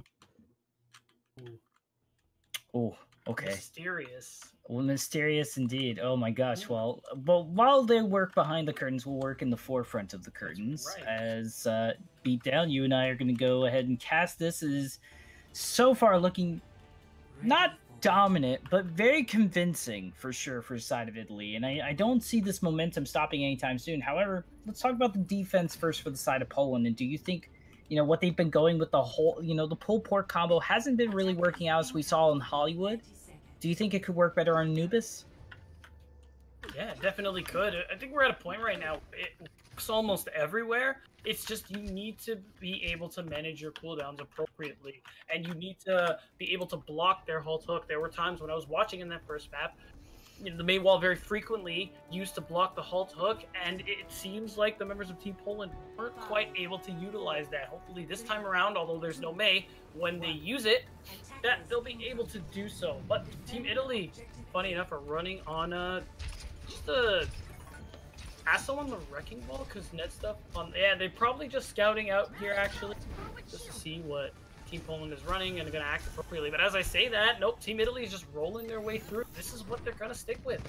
Oh, okay. Mysterious. Well, mysterious indeed. Oh my gosh. Well, while they work behind the curtains, we'll work in the forefront of the curtains. Right. As Beatdown, you and I are going to go ahead and cast this. Is so far looking not dominant, but very convincing for sure for the side of Italy. And I don't see this momentum stopping anytime soon. However, let's talk about the defense first for the side of Poland. And do you think, what they've been going with the whole, the pull pork combo hasn't been really working out as we saw in Hollywood? Do you think it could work better on Anubis? Yeah, it definitely could. I think we're at a point right now. It works almost everywhere. It's just you need to be able to manage your cooldowns appropriately, and you need to be able to block their halt hook. There were times when I was watching in that first map, the Mei wall very frequently used to block the halt hook, and it seems like the members of Team Poland weren't quite able to utilize that. Hopefully this time around, although there's no Mei, when they use it, that they'll be able to do so. But Team Italy, funny enough, are running on just a Asso on the Wrecking Ball, because net stuff on, yeah, they're probably just scouting out here actually, just to see what Team Poland is running and going to act appropriately. But as I say that, nope, Team Italy is just rolling their way through. This is what they're going to stick with.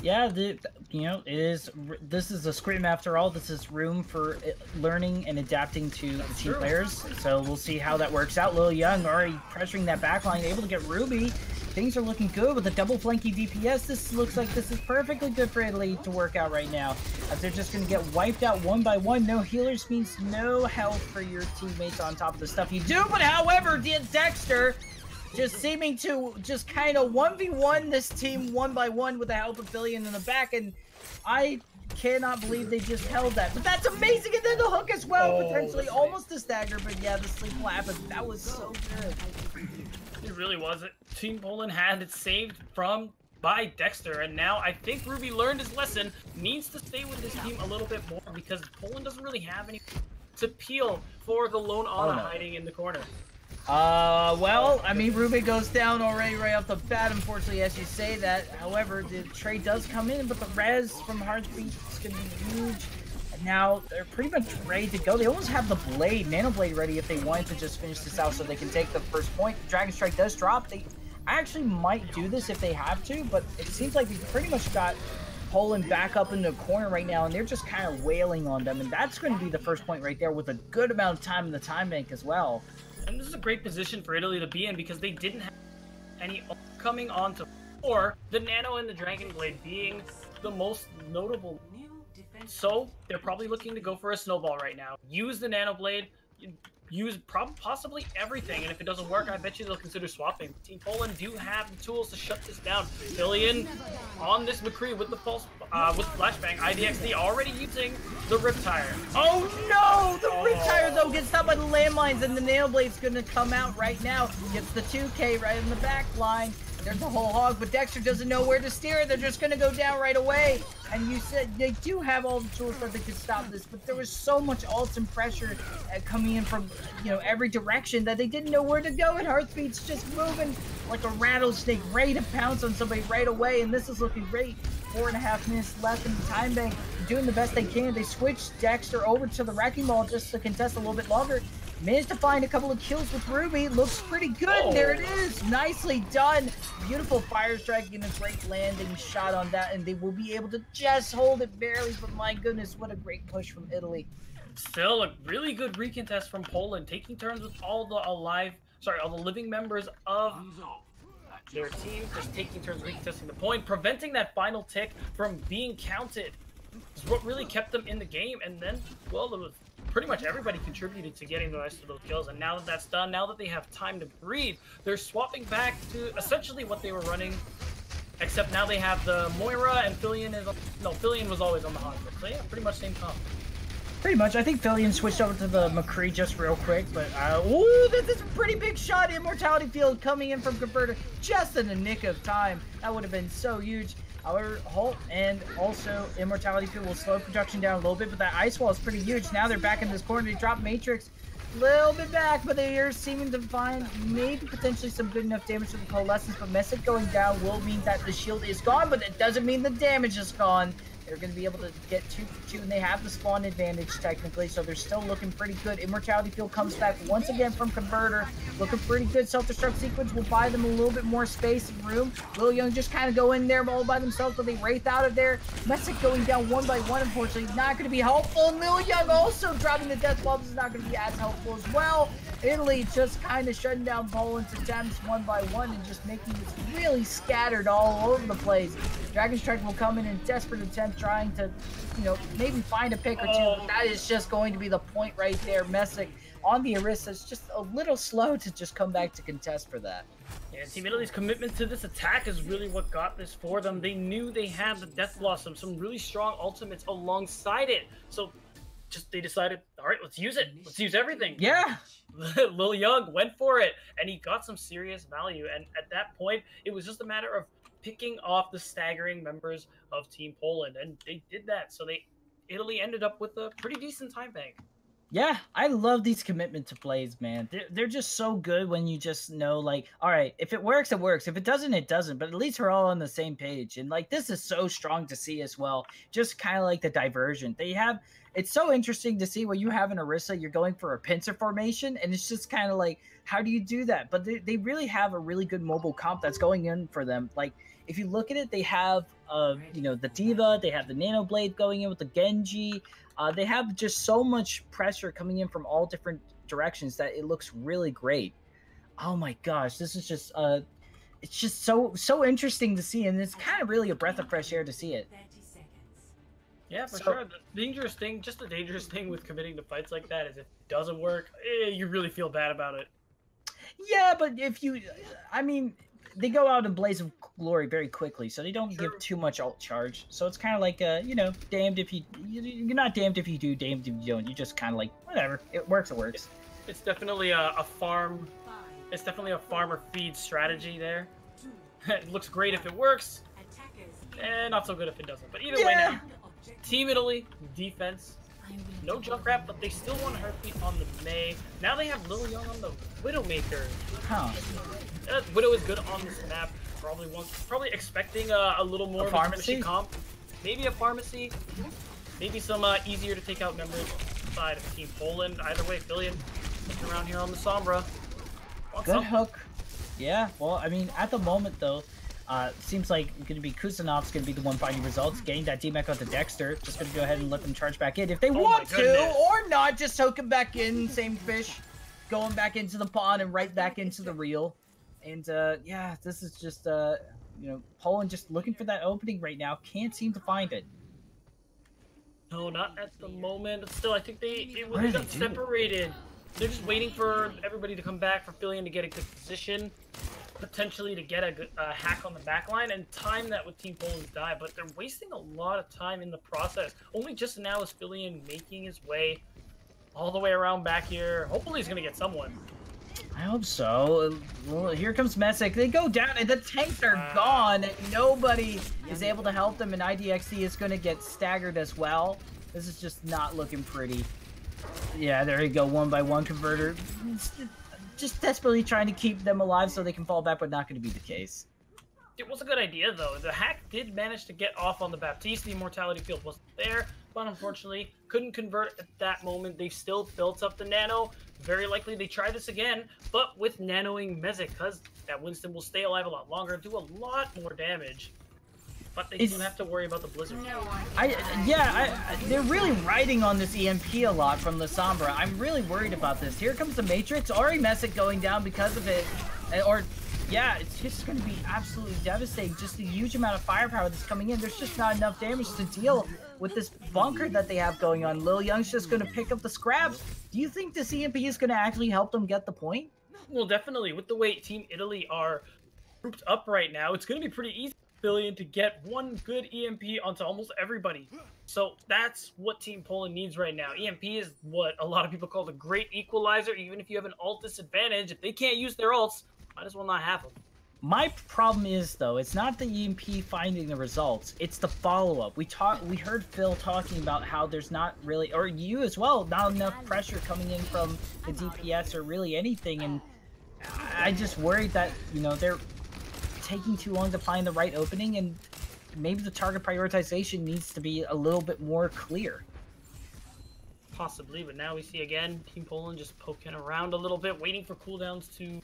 Yeah, this is a scrim after all. This is room for learning and adapting to the team players. So we'll see how that works out. Lil Young already pressuring that backline, able to get Ruby. Things are looking good with a double flanky DPS. This looks like this is perfectly good for Italy to work out right now, as they're just going to get wiped out one by one. No healers means no health for your teammates on top of the stuff you do. But however, Dexter just seeming to just kind of 1v1 this team one by one with the help of Fillion in the back, and I cannot believe they just held that. But that's amazing, and then the hook as well, potentially almost a stagger, but yeah, the sleep will happen. That was so good. It really was. Team Poland had it saved by Dexter, and now I think Ruby learned his lesson, needs to stay with this team a little bit more, because Poland doesn't really have any to peel for the lone Ana hiding in the corner. Well, I mean, Ruby goes down already right off the bat, unfortunately, as you say that. However, the trade does come in, but the res from Heartbeat is going to be huge. Now they're pretty much ready to go. They almost have the blade, Nano Blade ready if they wanted to just finish this out so they can take the first point. Dragon Strike does drop. They actually might do this if they have to, but it seems like they pretty much got Poland back up in the corner right now, and they're just kind of wailing on them, and that's going to be the first point right there with a good amount of time in the time bank as well. And this is a great position for Italy to be in because they didn't have any coming on to, or the Nano and the Dragon Blade being the most notable. So they're probably looking to go for a snowball right now. Use the Nano Blade, use possibly everything, and if it doesn't work, I bet you they'll consider swapping. Team Poland do have the tools to shut this down. Billion on this McCree with the false, with flashbang. IDXD already using the Riptire. Oh no! The Riptire though gets stopped by the landmines, and the Nano Blade's gonna come out right now. Gets the 2K right in the back line. There's a whole hog, but Dexter doesn't know where to steer. They're just gonna go down right away. And you said they do have all the tools that they could stop this, but there was so much ults and pressure coming in from, you know, every direction that they didn't know where to go. And Heartbeat's just moving like a rattlesnake, ready to pounce on somebody right away. And this is looking great. 4.5 minutes left in the time bank. Doing the best they can. They switched Dexter over to the Wrecking Ball just to contest a little bit longer. Managed to find a couple of kills with Ruby. Looks pretty good. Oh. There it is. Nicely done. Beautiful fire strike and a great landing shot on that. And they will be able to just hold it barely. But my goodness, what a great push from Italy. Still a really good recontest from Poland. Taking turns with all the living members of their team. Just taking turns recontesting the point. Preventing that final tick from being counted is what really kept them in the game. And then, well, it was pretty much everybody contributed to getting the rest of those kills, and now that that's done, now that they have time to breathe, they're swapping back to essentially what they were running, except now they have the Moira, and Fillion was always on the Hog, so yeah, pretty much same comp. Pretty much. I think Fillion switched over to the McCree just real quick, but ooh, this is a pretty big shot. Immortality Field coming in from Converter just in the nick of time. That would have been so huge. Our Halt and also Immortality Field will slow production down a little bit, but that ice wall is pretty huge. Now they're back in this corner. They drop Matrix a little bit back, but they are seeming to find maybe potentially some good enough damage to the Coalescence, but Messick going down will mean that the shield is gone, but it doesn't mean the damage is gone. They're going to be able to get 2 for 2, and they have the spawn advantage technically, so they're still looking pretty good. Immortality Field comes back once again from Converter, looking pretty good. Self-destruct sequence will buy them a little bit more space and room. Lil Young just kind of go in there all by themselves, but they wraith out of there. Messick going down 1 by 1, unfortunately, not going to be helpful. And Lil Young also dropping the death bombs is not going to be as helpful as well. Italy just kind of shutting down Poland's attempts 1 by 1 and just making this really scattered all over the place. Dragon Strike will come in desperate attempt, trying to, you know, maybe find a pick or two. But that is just going to be the point right there. Messick on the Orisa is just a little slow to just come back to contest for that. Yeah, Team Italy's commitment to this attack is really what got this for them. They knew they had the Death Blossom, some really strong ultimates alongside it. So they decided, all right, let's use it. Let's use everything. Yeah. Lil Young went for it, and he got some serious value. And at that point, it was just a matter of picking off the staggering members of Team Poland, and they did that. So Italy ended up with a pretty decent time bank. Yeah, I love these commitment to plays, man. They're just so good when you just know, like, all right, if it works, it works. If it doesn't, it doesn't. But at least we're all on the same page. And, like, this is so strong to see as well. Just kind of like the diversion. It's so interesting to see when you have an Orisa, you're going for a pincer formation. And it's just kind of like, how do you do that? But they really have a really good mobile comp that's going in for them. Like, if you look at it, they have, you know, the Diva. They have the Nano Blade going in with the Genji. They have just so much pressure coming in from all different directions that it looks really great. Oh my gosh, this is just it's just so interesting to see, and it's kind of really a breath of fresh air to see it. Yeah, for sure. The dangerous thing with committing to fights like that is if it doesn't work, you really feel bad about it. Yeah, but I mean, they go out in blaze of glory very quickly, so they don't give too much ult charge. So it's kind of like, you know, damned if you're not damned if you do, damned if you don't. You just kind of like, whatever, it works, it works. It's definitely a farm. It's definitely a farmer feed strategy there. It looks great if it works, and not so good if it doesn't. But either way, now, Team Italy defense. No Junkrat, but they still want Heartbeat on the Mei. Now they have Lil Young on the Widowmaker. Huh. Widow is good on this map. Probably expecting a little more of a pharmacy comp. Maybe a pharmacy. maybe some easier to take out members side of Team Poland. Either way, Billion looking around here on the Sombra. Good hook. Yeah, well, I mean, at the moment, though, seems like going to be Kusanov's going to be the one finding results, getting that D-Mech onto Dexter. Just going to go ahead and let them charge back in if they want to, or not, just hook him back in, same fish, going back into the pond and right back into the reel. And, yeah, this is just, you know, Poland just looking for that opening right now. Can't seem to find it. No, not at the moment. But still, I think they got separated. They're just waiting for everybody to come back, for Billion to get a good position, potentially to get a hack on the back line and time that with Team Poland's dive, but they're wasting a lot of time in the process. Only just now is Billion making his way all the way around back here. Hopefully he's going to get someone. I hope so. Well, here comes Messick. They go down, and the tanks are gone. Nobody is able to help them, and IDXD is going to get staggered as well. This is just not looking pretty. Yeah, there you go. 1-by-1 converter. Just desperately trying to keep them alive so they can fall back, but not going to be the case. It was a good idea, though. The hack did manage to get off on the Baptiste. The Immortality Field wasn't there, but unfortunately couldn't convert at that moment. They've still built up the Nano. Very likely they try this again, but with nanoing Mezek, because that Winston will stay alive a lot longer, do a lot more damage. But they do have to worry about the Blizzard. They're really riding on this EMP a lot from the Sombra. I'm really worried about this. Here comes the Matrix. Already Messick going down because of it. Yeah, it's just going to be absolutely devastating. Just the huge amount of firepower that's coming in. There's just not enough damage to deal with this bunker that they have going on. Lil Young's just going to pick up the scraps. Do you think this EMP is going to actually help them get the point? Well, definitely. With the way Team Italy are grouped up right now, it's going to be pretty easy for Billion to get one good EMP onto almost everybody. So that's what Team Poland needs right now. EMP is what a lot of people call the great equalizer. Even if you have an ult disadvantage, if they can't use their ults, might as well not have them. My problem is, though, it's not the EMP finding the results, it's the follow-up. We heard Phil talking about how there's not really, or you as well, not enough pressure coming in from the DPS or really anything, and I just worried that, you know, they're taking too long to find the right opening, and maybe the target prioritization needs to be a little bit more clear. Possibly, but now we see again, Team Poland just poking around a little bit, waiting for cooldowns to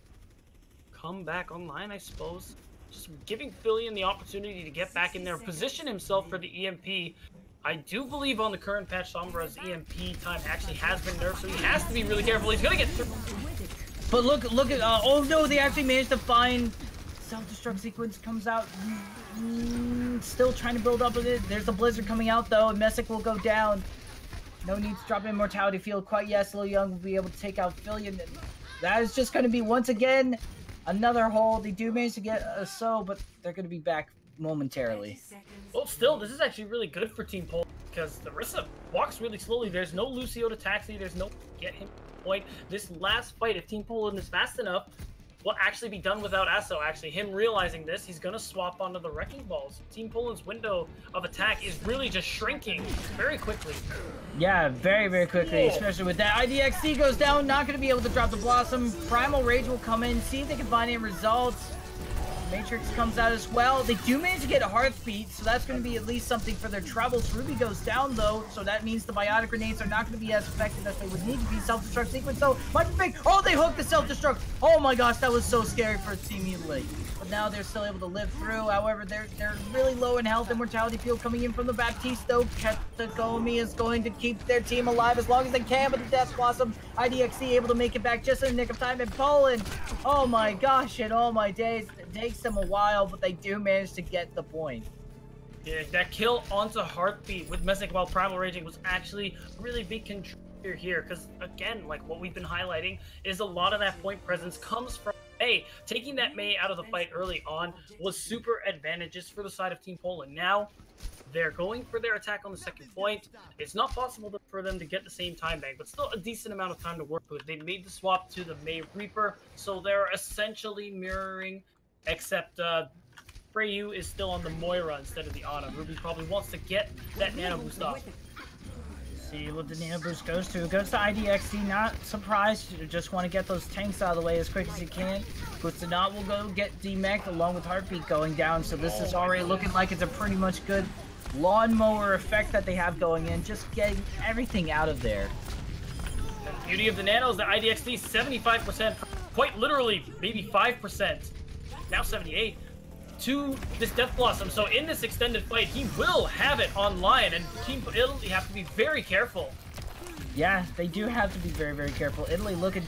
come back online, I suppose. Just giving Billion the opportunity to get back in there, position himself for the EMP. I do believe on the current patch, Sombra's EMP time actually has been nerfed, so he has to be really careful. He's gonna get through. But look at, oh no, they actually managed to find self-destruct sequence comes out. Still trying to build up with it. There's the Blizzard coming out though, and Messick will go down. No need to drop in Immortality Field quite yet. Lil Young will be able to take out Billion. That is just going to be, once again, another hole. They do manage to get a but they're going to be back momentarily. Well, still, this is actually really good for Team Poland because the Rissa walks really slowly. There's no Lucio to taxi. There's no get him point. This last fight, if Team Poland is fast enough, will actually be done without Asso. Actually, him realizing this, he's going to swap onto the Wrecking Balls. Team Poland's window of attack is really just shrinking very quickly. Yeah, very, very quickly, especially with that. IDXC goes down, not going to be able to drop the Blossom. Primal Rage will come in, see if they can find any results. Matrix comes out as well. They do manage to get a Heartbeat, so that's going to be at least something for their troubles. Ruby goes down, though, so that means the Biotic Grenades are not going to be as effective as they would need to be. Self-destruct sequence, though, might be big. Oh, they hooked the self-destruct. Oh my gosh, that was so scary for Team Italy. But now they're still able to live through. However, they're really low in health. Immortality Field coming in from the Baptiste, though. Ketagomi is going to keep their team alive as long as they can, but the Death Blossom, IDXC able to make it back just in the nick of time. And Poland, oh my gosh, and oh my days, it takes them a while, but they do manage to get the point. Yeah, that kill onto Heartbeat with Messick while Primal Raging was actually a really big contributor here, because again, like what we've been highlighting, is a lot of that point presence comes from Mei. Taking that Mei out of the fight early on was super advantageous for the side of Team Poland. Now, they're going for their attack on the second point. It's not possible for them to get the same time bank, but still a decent amount of time to work with. They made the swap to the Mei Reaper, so they're essentially mirroring, except Freyu is still on the Moira instead of the Ana. Ruby probably wants to get that Nano Boost off. See what the Nano Boost goes to. It goes to IDXD, not surprised. You just want to get those tanks out of the way as quick as you can. Kusanat will go get D-Mech along with Heartbeat going down, so this is already looking like it's a pretty much good lawnmower effect that they have going in, just getting everything out of there. And the beauty of the Nano is that IDXD 75%, quite literally, maybe 5%, now 78, to this Death Blossom. So in this extended fight, he will have it online, and Team Italy have to be very careful. Yeah, they do have to be very, very careful. Italy looking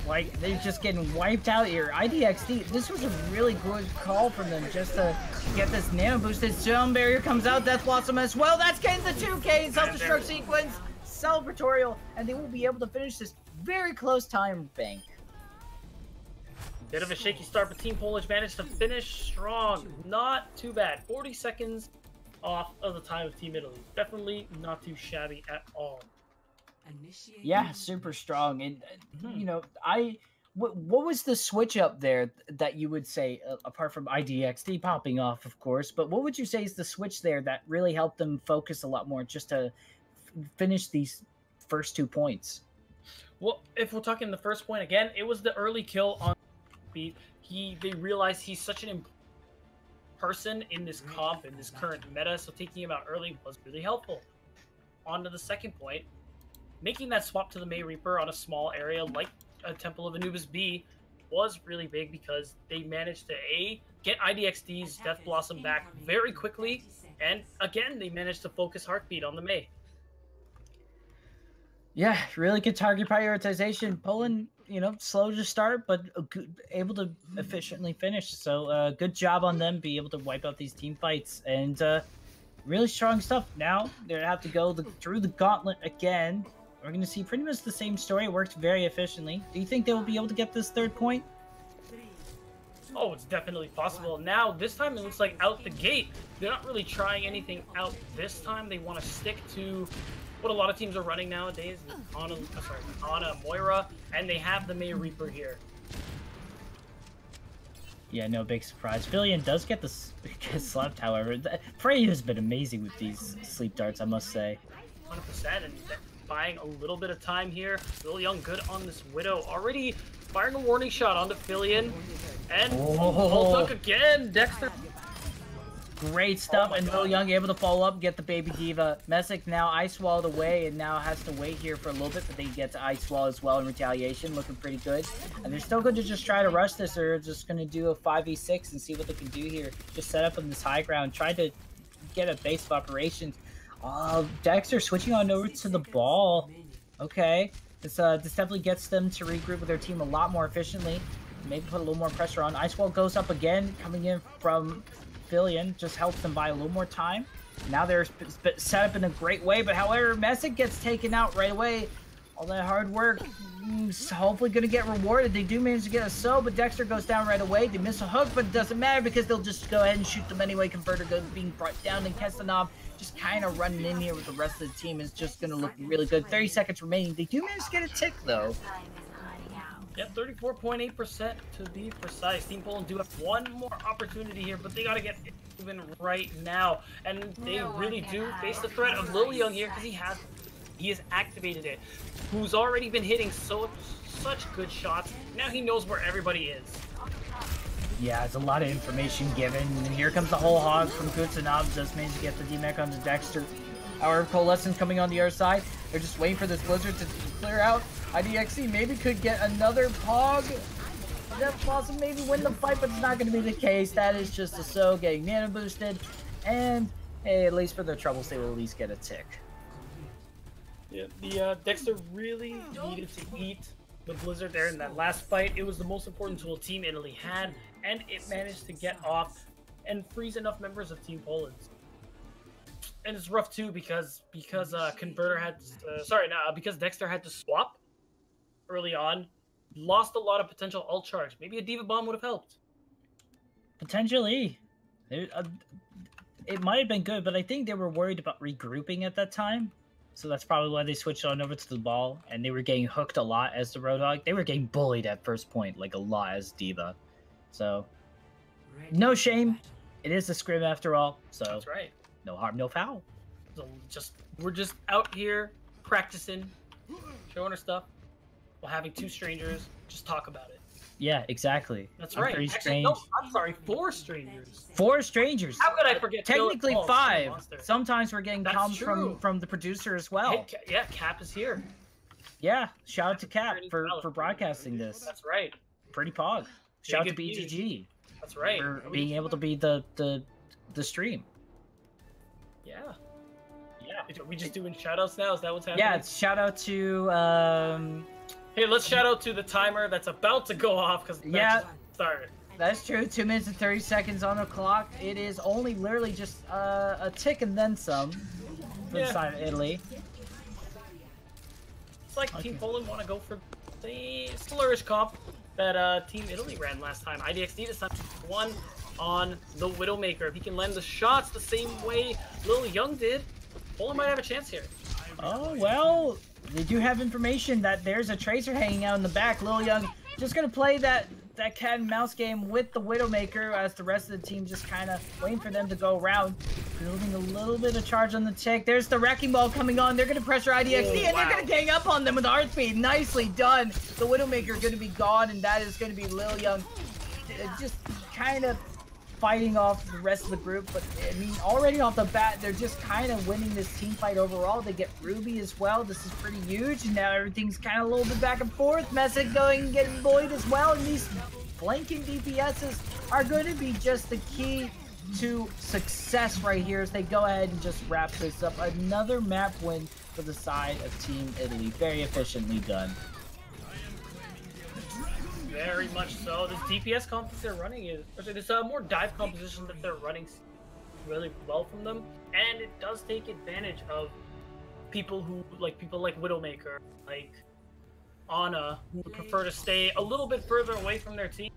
like they're just getting wiped out here. IDXD, this was a really good call from them just to get this nano boosted. Stone Barrier comes out, Death Blossom as well. That's getting the 2K self-destruct sequence, celebratorial, and they will be able to finish this very close time bank. Bit of a shaky start, but Team Polish managed to finish strong. Not too bad. 40 seconds off of the time of Team Italy. Definitely not too shabby at all. Yeah, super strong. And, you know, what was the switch up there that you would say, apart from IDXD popping off, of course, but what would you say is the switch there that really helped them focus a lot more just to finish these first 2 points? Well, if we're talking the first point again, it was the early kill on beat. They realized he's such an important person in this comp, in this current meta, so taking him out early was really helpful. On to the second point, making that swap to the May Reaper on a small area like a Temple of Anubis B was really big because they managed to get IDXD's Death Blossom back very quickly, and again, they managed to focus Heartbeat on the May. Yeah, really good target prioritization. Poland, you know, slow to start, but able to efficiently finish. So good job on them, be able to wipe out these team fights. And really strong stuff. Now they have to go through the gauntlet again. We're going to see pretty much the same story. It worked very efficiently. Do you think they will be able to get this third point? Oh, it's definitely possible. Now, this time it looks like out the gate, they're not really trying anything out this time. They want to stick to what a lot of teams are running nowadays, Ana, Moira, and they have the May Reaper here. Yeah, no big surprise. Filion does get slept, however. Frey has been amazing with these sleep darts, I must say. 100%, and buying a little bit of time here. Lil Young good on this Widow. Already firing a warning shot onto Filion. And Voltuk again. Dexter. Great stuff, and Lil Young able to follow up, get the Baby Diva. Messick now Ice Walled away, and now has to wait here for a little bit, but they get to Ice Wall as well in retaliation, looking pretty good. And they're still going to just try to rush this, or just going to do a 5v6 and see what they can do here. Just set up on this high ground, try to get a base of operations. Dexter switching on over to the ball. Okay, this definitely gets them to regroup with their team a lot more efficiently. Maybe put a little more pressure on. Ice Wall goes up again, coming in from Filion, just helps them buy a little more time. Now they're set up in a great way, but however, Messick gets taken out right away. All that hard work is hopefully going to get rewarded. They do manage to get a soul, but Dexter goes down right away. They miss a hook, but it doesn't matter because they'll just go ahead and shoot them anyway. Converter goes being brought down, and Kestanov just kind of running in here with the rest of the team is just going to look really good. 30 seconds remaining. They do manage to get a tick, though. Yep, 34.8% to be precise. Team Poland do have one more opportunity here, but they got to get moving right now. And they really do face the threat of Lil Young here because he has activated it. Who's already been hitting such good shots. Now he knows where everybody is. Yeah, there's a lot of information given. And here comes the whole hog from Kusanov. Just managed to get the D-Mech onto Dexter. Our Coalescence coming on the other side. They're just waiting for this Blizzard to clear out. IDXC maybe could get another Pog. Death Blossom maybe win the fight, but it's not going to be the case. That is just a So getting nano boosted. And hey, at least for their troubles, they will at least get a tick. Yeah, the Dexter really needed to eat the Blizzard there in that last fight. It was the most important tool Team Italy had, and it managed to get off and freeze enough members of Team Poland. And it's rough too because Converter had because Dexter had to swap early on, lost a lot of potential ult charge. Maybe a Diva Bomb would have helped. Potentially. It might have been good, but I think they were worried about regrouping at that time. So that's probably why they switched on over to the ball, and they were getting hooked a lot as the Roadhog. They were getting bullied at first point, like a lot as Diva. So, no shame. It is a scrim after all. So that's right. No harm, no foul. So we're just out here practicing, showing our stuff, while having two strangers just talk about it. Yeah, exactly. That's I'm right. pretty Actually, strange. no, I'm sorry, 4 strangers. 4 strangers. How could I forget? Technically Oh, 5. monster. Sometimes we're getting That's comms true. from the producer as well. Hey, yeah, Cap is here. Yeah, shout out to Cap Cap is for valid. broadcasting this. That's right. Pretty pog. Shout out to Big of BGG That's right. for being able to be the stream. Yeah. Yeah. Are we just doing shoutouts now? Is that what's happening? Yeah, it's shout out to Hey, let's shout out to the timer that's about to go off because yeah, started. that's true. 2 minutes and 30 seconds on the clock. It is only literally just a tick and then some for the side of Italy. It's like Team Poland want to go for the Slurish comp that Team Italy ran last time. IDXD this time won on the Widowmaker. If he can land the shots the same way Lil Young did, Poland might have a chance here. Oh, well, they do have information that there's a Tracer hanging out in the back. Lil Young just going to play that cat and mouse game with the Widowmaker as the rest of the team just kind of waiting for them to go around. Building a little bit of charge on the tick. There's the Wrecking Ball coming on. They're going to pressure IDXD, and they're going to gang up on them with heart speed. Nicely done. The Widowmaker going to be gone, and that is going to be Lil Young just kind of fighting off the rest of the group. But, I mean, already off the bat, they're just kind of winning this team fight overall. They get Ruby as well. This is pretty huge, and now everything's kind of a little bit back and forth. Messick going and getting Boyd as well, and these flanking DPSs are going to be just the key to success right here as they go ahead and just wrap this up. Another map win for the side of Team Italy. Very efficiently done. Very much so. This DPS comp that they're running is, or this more dive composition that they're running really well from them, and it does take advantage of people like Widowmaker, like Ana, who would prefer to stay a little bit further away from their team,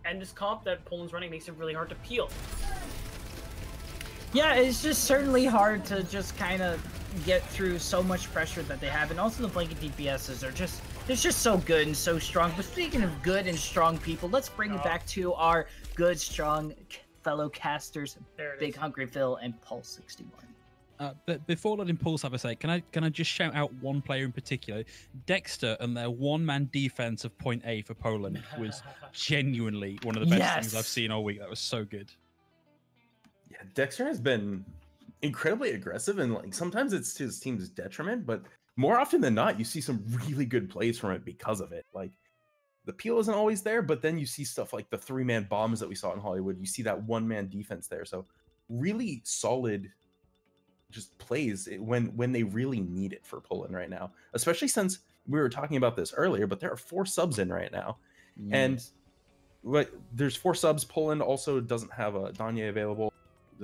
and this comp that Poland's running makes it really hard to peel. Yeah, it's just certainly hard to just kind of get through so much pressure that they have, and also the blanket DPSs are just, they're just so good and so strong. But speaking of good and strong people, let's bring it back to our good, strong fellow casters, Big Hungry Phil and Pulse 61. But before letting Pulse have a say, can I just shout out one player in particular? Dexter and their one-man defense of point A for Poland was genuinely one of the best things I've seen all week. That was so good. Yeah, Dexter has been incredibly aggressive, and like sometimes it's to his team's detriment, but more often than not, you see some really good plays from it because of it. Like the peel isn't always there, but then you see stuff like the 3-man bombs that we saw in Hollywood. You see that one-man defense there. So really solid just plays when they really need it for Poland right now, especially since we were talking about this earlier, but there are 4 subs in right now. And there's 4 subs. Poland also doesn't have a Danye available.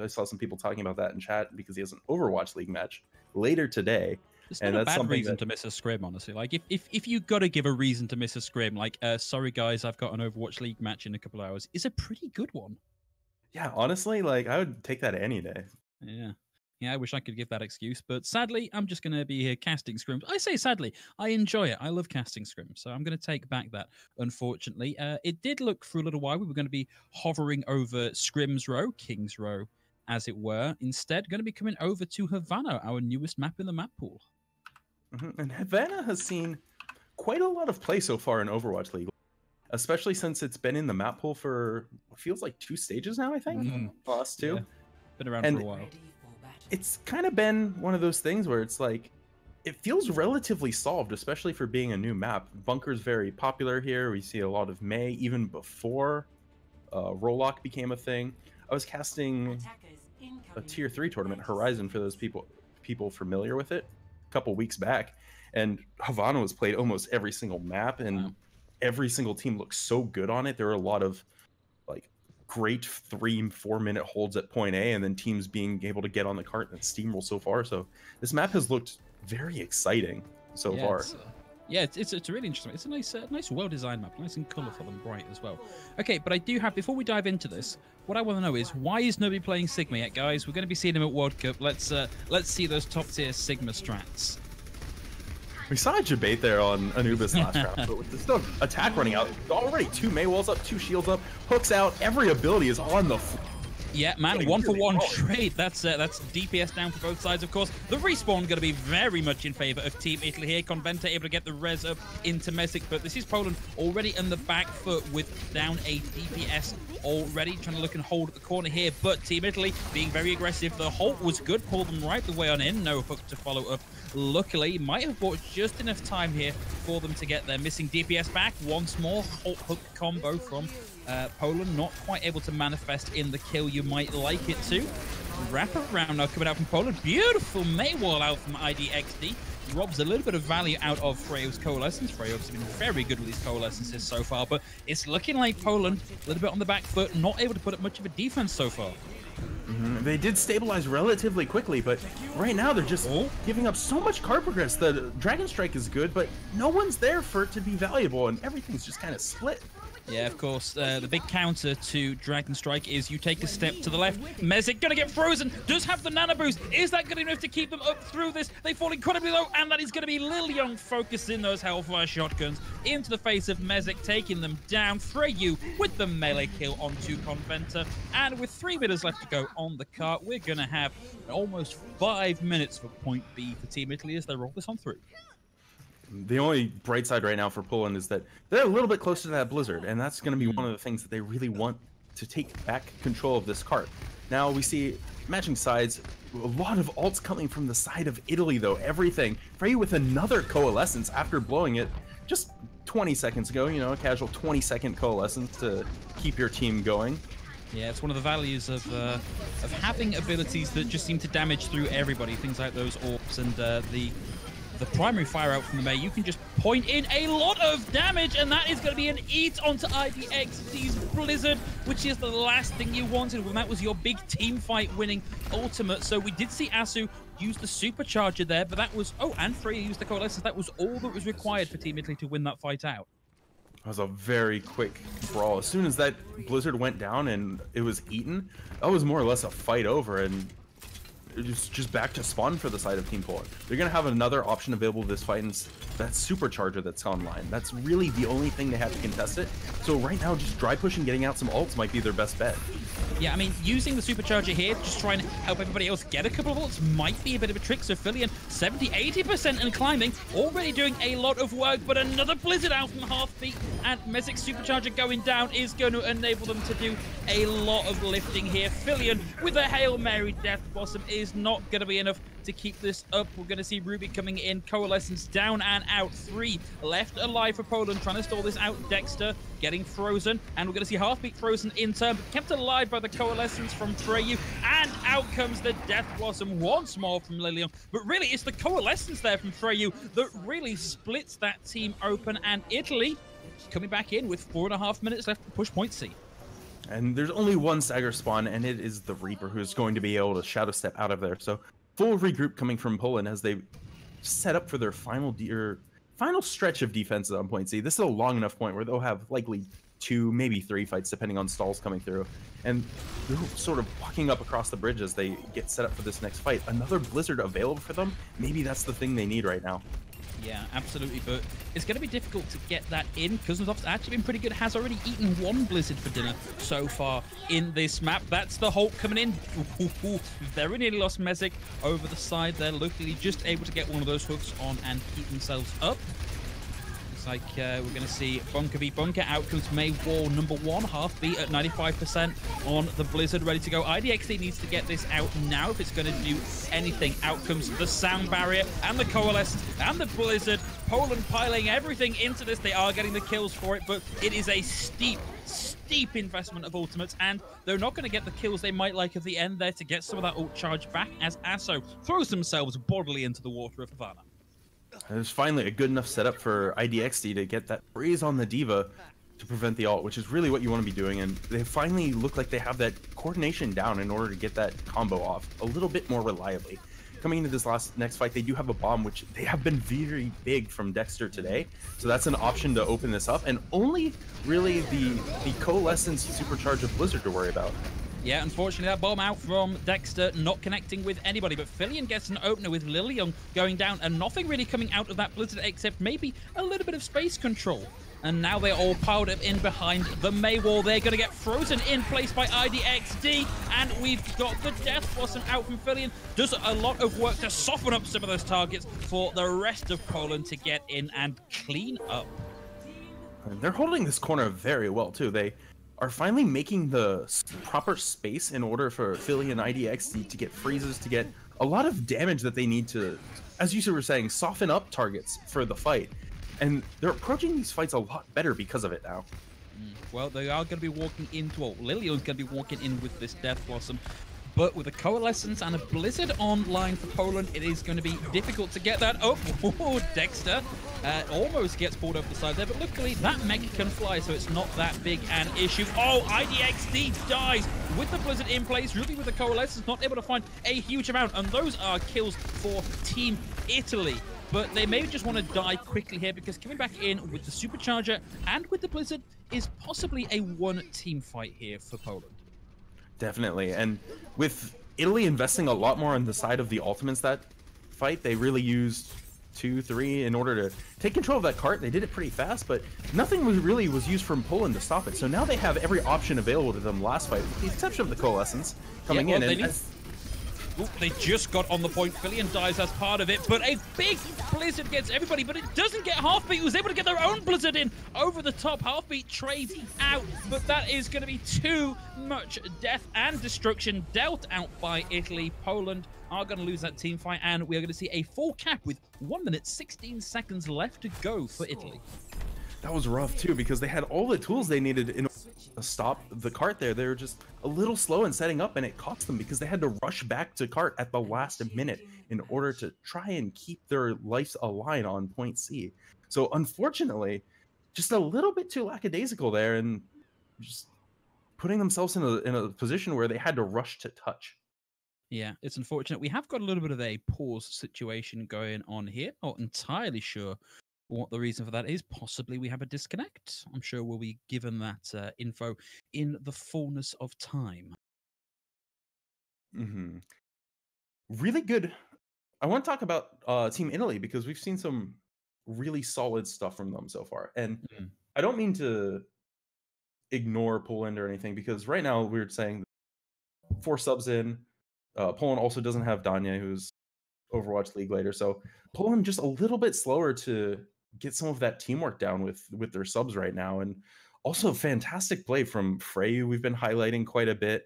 I saw some people talking about that in chat because he has an Overwatch League match later today. It's not a bad reason to miss a scrim, honestly. Like, if you got to give a reason to miss a scrim, like, sorry guys, I've got an Overwatch League match in a couple of hours, is a pretty good one. Yeah, honestly, like, I would take that any day. Yeah, I wish I could give that excuse, but sadly, I'm just going to be here casting scrims. I say sadly, I enjoy it. I love casting scrims, so I'm going to take back that, unfortunately. It did look for a little while we were going to be hovering over Scrims Row, Kings Row, as it were. Instead, going to be coming over to Havana, our newest map in the map pool. And Havana has seen quite a lot of play so far in Overwatch League, especially since it's been in the map pool for what feels like 2 stages now, I think. Plus 2. Yeah. Been around for a while. It's kind of been one of those things where it's like, it feels relatively solved, especially for being a new map. Bunker's very popular here. We see a lot of May, even before Rollock became a thing. I was casting a tier 3 tournament, Horizon, for those people familiar with it, a couple weeks back, and Havana was played almost every single map, and every single team looks so good on it. There were a lot of like great 3-4 minute holds at point A, and then teams being able to get on the cart and steamroll so far. So this map has looked very exciting so far. It's really interesting. It's a nice well-designed map, nice and colourful and bright as well. Okay, but I do have, before we dive into this, what I want to know is, why is nobody playing Sigma yet, guys? We're going to be seeing him at World Cup. Let's see those top-tier Sigma strats. We saw a debate there on Anubis last round, but with the still attack running out, already 2 May walls up, 2 shields up, hooks out, every ability is on the floor. Yeah, man, one for one trade. That's DPS down for both sides, of course. The respawn going to be very much in favor of Team Italy here. Conventa able to get the res up into Mesic, but this is Poland already in the back foot with down a DPS already, trying to look and hold at the corner here, but Team Italy being very aggressive. The halt was good, pulled them right the way on in. No hook to follow up. Luckily, might have bought just enough time here for them to get their missing DPS back. Once more, halt hook combo from Poland, not quite able to manifest in the kill you might like it to. Wrap around now coming out from Poland. Beautiful Maywall out from IDXD. Robs a little bit of value out of Freyo's Coalescence. Freyo has been very good with his Coalescences so far, but it's looking like Poland a little bit on the back foot, not able to put up much of a defense so far. They did stabilize relatively quickly, but right now they're just giving up so much card progress. The Dragon Strike is good, but no one's there for it to be valuable, and everything's just kind of split. Yeah, of course. The big counter to Dragon Strike is you take a step to the left. Mesic gonna get frozen. Does have the nano boost. Is that good enough to keep them up through this? They fall incredibly low, and that is going to be Lilion focusing those Hellfire shotguns into the face of Mesic, taking them down. Freyu with the melee kill onto Conventa, and with 3 minutes left to go on the cart, we're gonna have almost 5 minutes for point B for Team Italy as they roll this on through. The only bright side right now for Poland is that they're a little bit closer to that blizzard, and that's going to be one of the things that they really want to take back control of this cart. Now we see matching sides, a lot of ults coming from the side of Italy though. Everything. Frey with another Coalescence after blowing it just 20 seconds ago, you know, a casual 20-second Coalescence to keep your team going. Yeah, it's one of the values of having abilities that just seem to damage through everybody. Things like those orbs and the primary fire out from the Mei, you can just point in a lot of damage, and that is going to be an eat onto IDXD's Blizzard, which is the last thing you wanted when that was your big team fight winning ultimate. So we did see Asu use the supercharger there, but that was, oh, and Freya used the Coalescence. That was all that was required for Team Italy to win that fight out. That was a very quick brawl. As soon as that Blizzard went down and it was eaten, that was more or less a fight over, and it's just back to spawn for the side of Team Poland. They're going to have another option available this fight, and that supercharger that's online. That's really the only thing they have to contest it. So right now, just dry pushing, getting out some ults might be their best bet. Yeah, I mean, using the supercharger here, just trying to help everybody else get a couple of ults might be a bit of a trick. So Filion, 70-80% and climbing, already doing a lot of work, but another Blizzard out from Heartbeat, and Mesic's supercharger going down is going to enable them to do a lot of lifting here. Filion with a Hail Mary Death Blossom is not going to be enough to keep this up. We're going to see Ruby coming in, Coalescence down and out. 3 left alive for Poland, trying to stall this out. Dexter getting frozen, and we're going to see Heartbeat frozen in turn, but kept alive by the Coalescence from Freyu, and out comes the Death Blossom once more from Lilion. But really, it's the Coalescence there from Freyu that really splits that team open, and Italy coming back in with 4.5 minutes left to push point C. And there's only one stagger spawn, and it is the Reaper who's going to be able to shadow step out of there. So full regroup coming from Poland as they set up for their final stretch of defenses on point C. This is a long enough point where they'll have likely 2, maybe 3 fights, depending on stalls coming through. And they're sort of walking up across the bridge as they get set up for this next fight. Another Blizzard available for them. Maybe that's the thing they need right now. Yeah, absolutely, but it's going to be difficult to get that in. Kuznetsov's actually been pretty good, has already eaten 1 Blizzard for dinner so far in this map. That's the Hulk coming in. Very nearly lost Mesic over the side there. Luckily, just able to get one of those hooks on and keep themselves up. Looks like we're going to see Bunker v Bunker. Out comes Maywall #1, Heartbeat at 95% on the Blizzard, ready to go. IDXD needs to get this out now if it's going to do anything. Out comes the Sound Barrier and the Coalescence and the Blizzard. Poland piling everything into this. They are getting the kills for it, but it is a steep investment of ultimates, and they're not going to get the kills they might like at the end there to get some of that ult charge back as Asso throws themselves bodily into the water of Havana. There's finally a good enough setup for IDXD to get that freeze on the D.Va to prevent the ult, which is really what you want to be doing, and they finally look like they have that coordination down in order to get that combo off a little bit more reliably. Coming into this next fight, they do have a bomb, which they have been very big from Dexter today, so that's an option to open this up, and only really the Coalescence supercharge of Blizzard to worry about. Yeah, unfortunately, that bomb out from Dexter, not connecting with anybody. But Fillion gets an opener with Lilium going down, and nothing really coming out of that Blizzard except maybe a little bit of space control. And now they're all piled up in behind the May wall. They're going to get frozen in place by IDXD. And we've got the Death Blossom out from Fillion. Does a lot of work to soften up some of those targets for the rest of Poland to get in and clean up. And they're holding this corner very well, too. They are finally making the proper space in order for Philly and IDXD to get freezes, to get a lot of damage that they need to, as you were saying, soften up targets for the fight. And they're approaching these fights a lot better because of it now. Well, they are going to be walking into, well, Lilion's going to be walking in with this Death Blossom. But with a Coalescence and a Blizzard online for Poland, it is going to be difficult to get that up. Oh, Dexter almost gets pulled over the side there, but luckily that mech can fly, so it's not that big an issue. Oh, IDXD dies with the Blizzard in place. Ruby with the Coalescence not able to find a huge amount, and those are kills for Team Italy. But they may just want to die quickly here, because coming back in with the Supercharger and with the Blizzard is possibly a one-team fight here for Poland. Definitely, and with Italy investing a lot more on the side of the ultimates that fight, they really used 2, 3 in order to take control of that cart. They did it pretty fast, but nothing really was used from Poland to stop it. So now they have every option available to them last fight, with the exception of the Coalescence coming in. And Ooh, they just got on the point. Fillion dies as part of it, but a big Blizzard gets everybody, but it doesn't get Halfbeat, who's able to get their own Blizzard in over the top. Halfbeat trades out, but that is going to be too much death and destruction dealt out by Italy. Poland are going to lose that team fight, and we are going to see a full cap with 1 minute, 16 seconds left to go for Italy. That was rough too, because they had all the tools they needed in order to stop the cart there. They were just a little slow in setting up, and it cost them because they had to rush back to cart at the last minute in order to try and keep their lives aligned on point C. So unfortunately, just a little bit too lackadaisical there, and just putting themselves in a position where they had to rush to touch. Yeah, it's unfortunate. We have got a little bit of a pause situation going on here. Not entirely sure what the reason for that is. Possibly we have a disconnect. I'm sure we'll be given that info in the fullness of time. Really good. I want to talk about Team Italy, because we've seen some really solid stuff from them so far. And I don't mean to ignore Poland or anything, because right now we're saying 4 subs in. Poland also doesn't have Danya, who's Overwatch League later. So Poland just a little bit slower to get some of that teamwork down with their subs right now. And also fantastic play from Frey, who we've been highlighting quite a bit.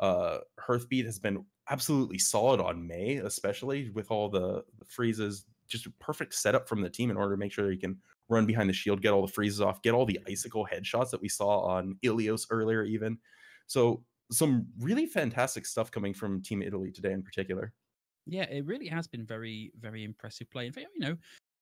Hearthbeat has been absolutely solid on May, especially with all the freezes. Just a perfect setup from the team in order to make sure he can run behind the shield, get all the freezes off, get all the icicle headshots that we saw on Ilios earlier even. So some really fantastic stuff coming from Team Italy today in particular. Yeah, it really has been very, very impressive play. In fact, you know,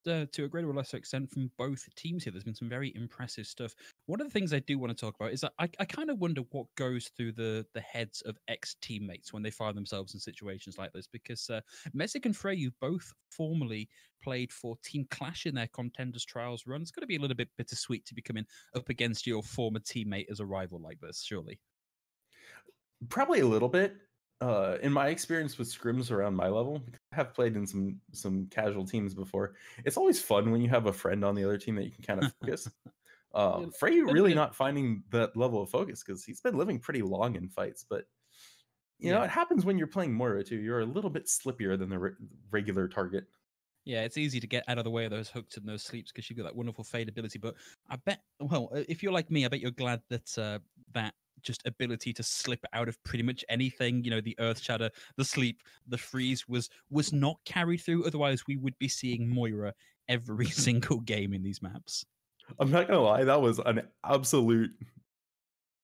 to a greater or lesser extent from both teams here, there's been some very impressive stuff. One of the things I do want to talk about is that I kind of wonder what goes through the heads of ex-teammates when they find themselves in situations like this, because Messick and Frey, you both formerly played for Team Clash in their Contenders Trials run. It's got to be a little bit bittersweet to be coming up against your former teammate as a rival like this, surely. Probably a little bit. In my experience with scrims around my level, I have played in some casual teams before. It's always fun when you have a friend on the other team that you can kind of focus. Frey really not finding that level of focus, because he's been living pretty long in fights. But you know, it happens when you're playing Moira too. You're a little bit slippier than the regular target. Yeah, it's easy to get out of the way of those hooks and those sleeps because you've got that wonderful fade ability. But I bet, well, if you're like me, I bet you're glad that that just ability to slip out of pretty much anything, you know, the Earth Shatter, the sleep, the freeze was not carried through. Otherwise, we would be seeing Moira every single game in these maps. I'm not gonna lie, that was an absolute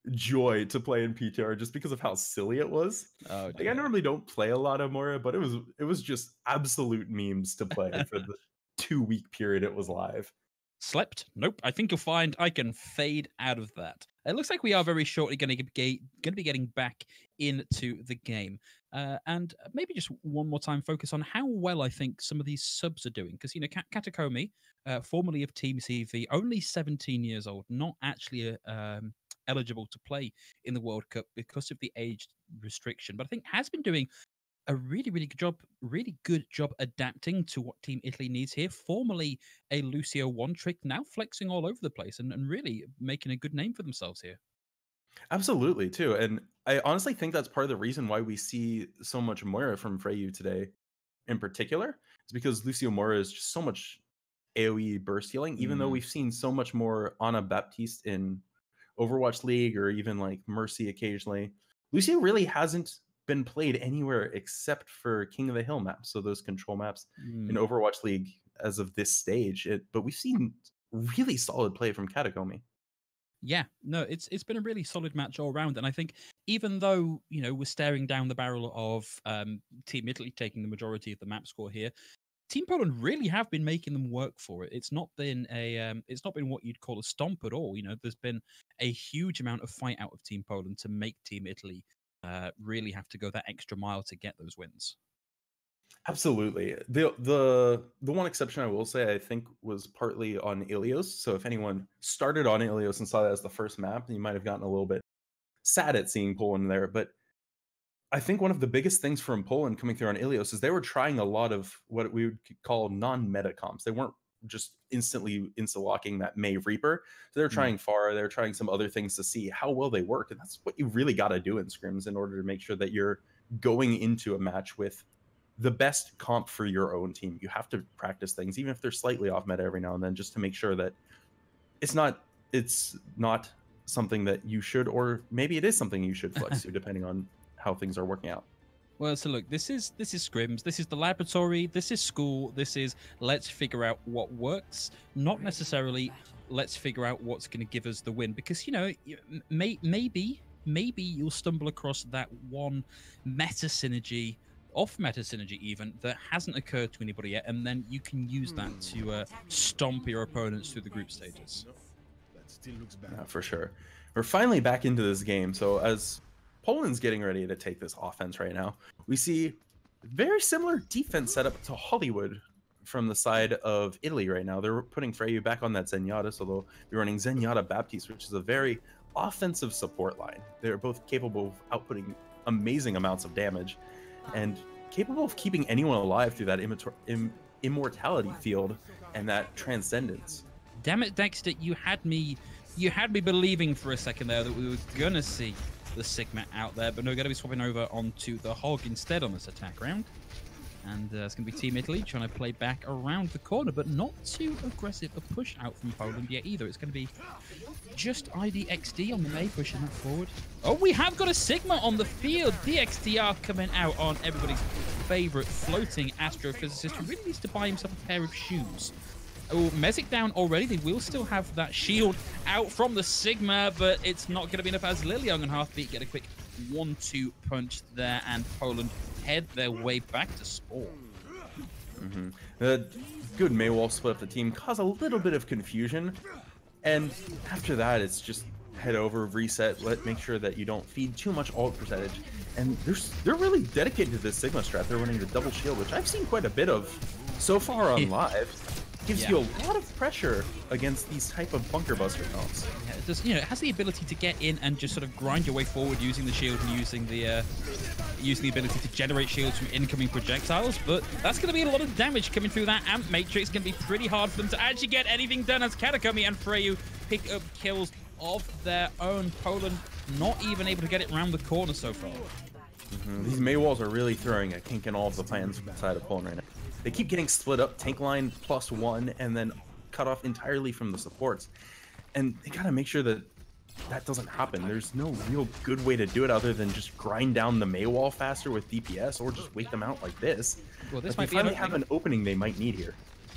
joy to play in PTR just because of how silly it was. Oh, like, I normally don't play a lot of Moira, but it was just absolute memes to play for the 2-week period it was live. Slept? Nope. I think you'll find I can fade out of that. It looks like we are very shortly going to be getting back into the game. And maybe just one more time focus on how well I think some of these subs are doing. Because, you know, Katakomi, formerly of Team CV, only 17 years old, not actually eligible to play in the World Cup because of the age restriction. But I think has been doing a really good job adapting to what Team Italy needs here. Formerly a Lucio one trick, now flexing all over the place and really making a good name for themselves here. Absolutely, too. And I honestly think that's part of the reason why we see so much Moira from Freyu today in particular, is because Lucio Moira is just so much AoE burst healing, even though we've seen so much more Ana Baptiste in Overwatch League or even like Mercy occasionally. Lucio really hasn't been played anywhere except for King of the Hill maps, so those control maps in Overwatch League as of this stage. But we've seen really solid play from Katakomi. Yeah, no, it's been a really solid match all around, and I think even though we're staring down the barrel of Team Italy taking the majority of the map score here, Team Poland really have been making them work for it. It's not been what you'd call a stomp at all. There's been a huge amount of fight out of Team Poland to make Team Italy really have to go that extra mile to get those wins. Absolutely. The one exception I will say, I think, was partly on Ilios. So if anyone started on Ilios and saw that as the first map, you might have gotten a little bit sad at seeing Poland there. But I think one of the biggest things from Poland coming through on Ilios is they were trying a lot of what we would call non-meta comps. They weren't just instantly insta-locking that May Reaper. So they're trying Pharah, they're trying some other things to see how well they work. And that's what you really got to do in scrims in order to make sure that you're going into a match with the best comp for your own team. You have to practice things, even if they're slightly off meta every now and then, just to make sure that it's not something that you should, or maybe it is something you should flex to, depending on how things are working out. Well, so look, this is scrims, this is the laboratory, this is school, this is let's figure out what works, not necessarily let's figure out what's going to give us the win, because maybe you'll stumble across that one meta synergy, off meta synergy even, that hasn't occurred to anybody yet, and then you can use that to stomp your opponents through the group stages. Yeah, for sure. We're finally back into this game. So as Poland's getting ready to take this offense right now, we see very similar defense setup to Hollywood from the side of Italy right now. They're putting Freyu back on that Zenyatta, so they'll be running Zenyatta Baptiste, which is a very offensive support line. They're both capable of outputting amazing amounts of damage and capable of keeping anyone alive through that immortality field and that transcendence. Damn it, Dexter, you had me believing for a second there that we were gonna see the Sigma out there, but no, we're gonna be swapping over onto the Hog instead on this attack round. And it's going to be Team Italy trying to play back around the corner, but not too aggressive a push out from Poland yet either. It's going to be just IDXD on the May pushing that forward. Oh, we have got a Sigma on the field. DXDR coming out on everybody's favorite floating astrophysicist who really needs to buy himself a pair of shoes. Oh, Mesic down already. They will still have that shield out from the Sigma, but it's not going to be enough as Liliang and Heartbeat get a quick 1-2 punch there, and Poland head their way back to spawn. The good Maywolf split up the team, cause a little bit of confusion, and after that it's just head over, reset, make sure that you don't feed too much ult percentage. And they're really dedicated to this Sigma strat. They're running the double shield, which I've seen quite a bit of so far on live. Gives you a lot of pressure against these type of bunker buster comps. Yeah, it does. It has the ability to get in and just sort of grind your way forward using the shield and using the ability to generate shields from incoming projectiles. But that's going to be a lot of damage coming through that amp matrix. Going to be pretty hard for them to actually get anything done as Katakomi and Freyu pick up kills of their own. Poland not even able to get it around the corner so far. These Maywalls are really throwing a kink in all of the plans inside of Poland right now. They keep getting split up, tank line +1, and then cut off entirely from the supports. And they gotta make sure that that doesn't happen. There's no real good way to do it other than just grind down the Maywall faster with DPS, or just wait them out like this. Well, this might finally have an opening they might need here.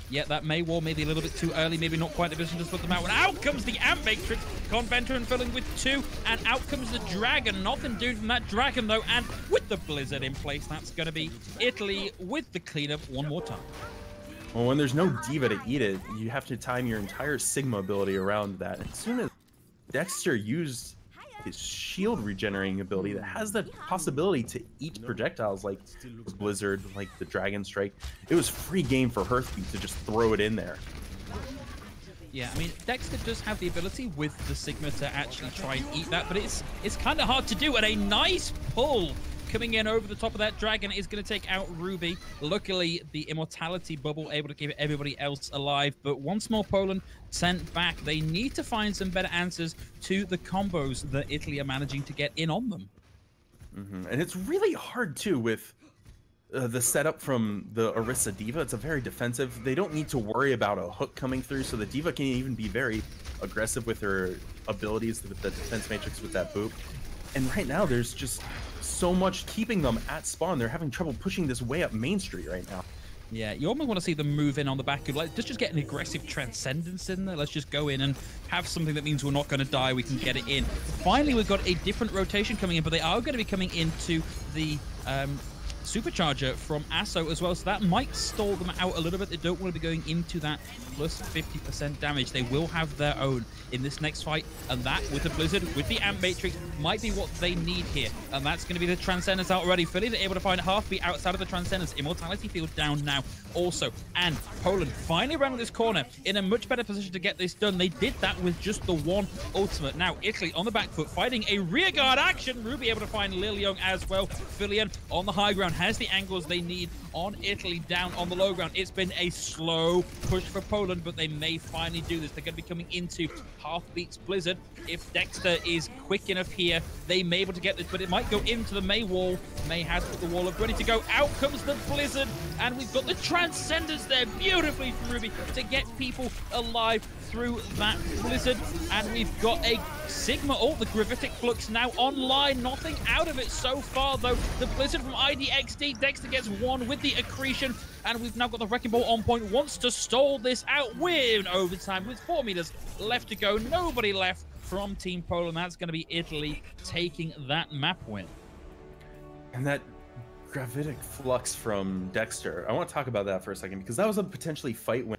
Yeah, that Maywall maybe a little bit too early, maybe not quite the position to split them out. And out comes the Amp Matrix, Conventer and filling with 2, and out comes the Dragon. Nothing doing from that Dragon though, and with the Blizzard in place, that's going to be Italy with the cleanup one more time. Well, when there's no Diva to eat it, you have to time your entire Sigma ability around that. And as soon as Dexter used his shield regenerating ability that has the possibility to eat projectiles like Blizzard, like the Dragon Strike, it was free game for Hearthbeat to just throw it in there. Yeah, I mean, Dexter does have the ability with the Sigma to actually try and eat that, but it's kind of hard to do. And a nice pull coming in over the top of that dragon is going to take out Ruby. Luckily, the immortality bubble able to keep everybody else alive. But once more, Poland sent back. They need to find some better answers to the combos that Italy are managing to get in on them. And it's really hard, too, with the setup from the Orisa Diva. It's a very defensive. They don't need to worry about a hook coming through, so the Diva can even be very aggressive with her abilities with the defense matrix with that boop. And right now, there's just so much keeping them at spawn. They're having trouble pushing this way up Main Street right now. Yeah, you almost want to see them move in on the back of, like, let's just get an aggressive transcendence in there. Let's just go in and have something that means we're not going to die. We can get it in. Finally, we've got a different rotation coming in, but they are going to be coming into the supercharger from Asso as well, so that might stall them out a little bit. They don't want to be going into that plus 50% damage. They will have their own in this next fight, and that with the Blizzard, with the Amp Matrix, might be what they need here. And that's going to be the Transcendence out already. Philly, they're able to find Halfbeat outside of the Transcendence. Immortality field down now also. And Poland finally around this corner in a much better position to get this done. They did that with just the one ultimate. Now, Italy on the back foot, fighting a rear guard action. Ruby able to find Lil Young as well. Phillian on the high ground has the angles they need on Italy down on the low ground. It's been a slow push for Poland, but they may finally do this. They're going to be coming into Halfbeat's Blizzard. If Dexter is quick enough here, they may be able to get this, but it might go into the May wall. May has put the wall up, ready to go. Out comes the Blizzard, and we've got the Transcendence there beautifully from Ruby to get people alive through that Blizzard. And we've got a Sigma ult, the Gravitic Flux now online. Nothing out of it so far, though. The Blizzard from IDXD. Dexter gets one with the Accretion, and we've now got the Wrecking Ball on point. Wants to stall this out. We're in overtime with 4 meters left to go. Nobody left from Team Poland. That's going to be Italy taking that map win. And that Gravitic Flux from Dexter, I want to talk about that for a second, because that was a potentially fight win.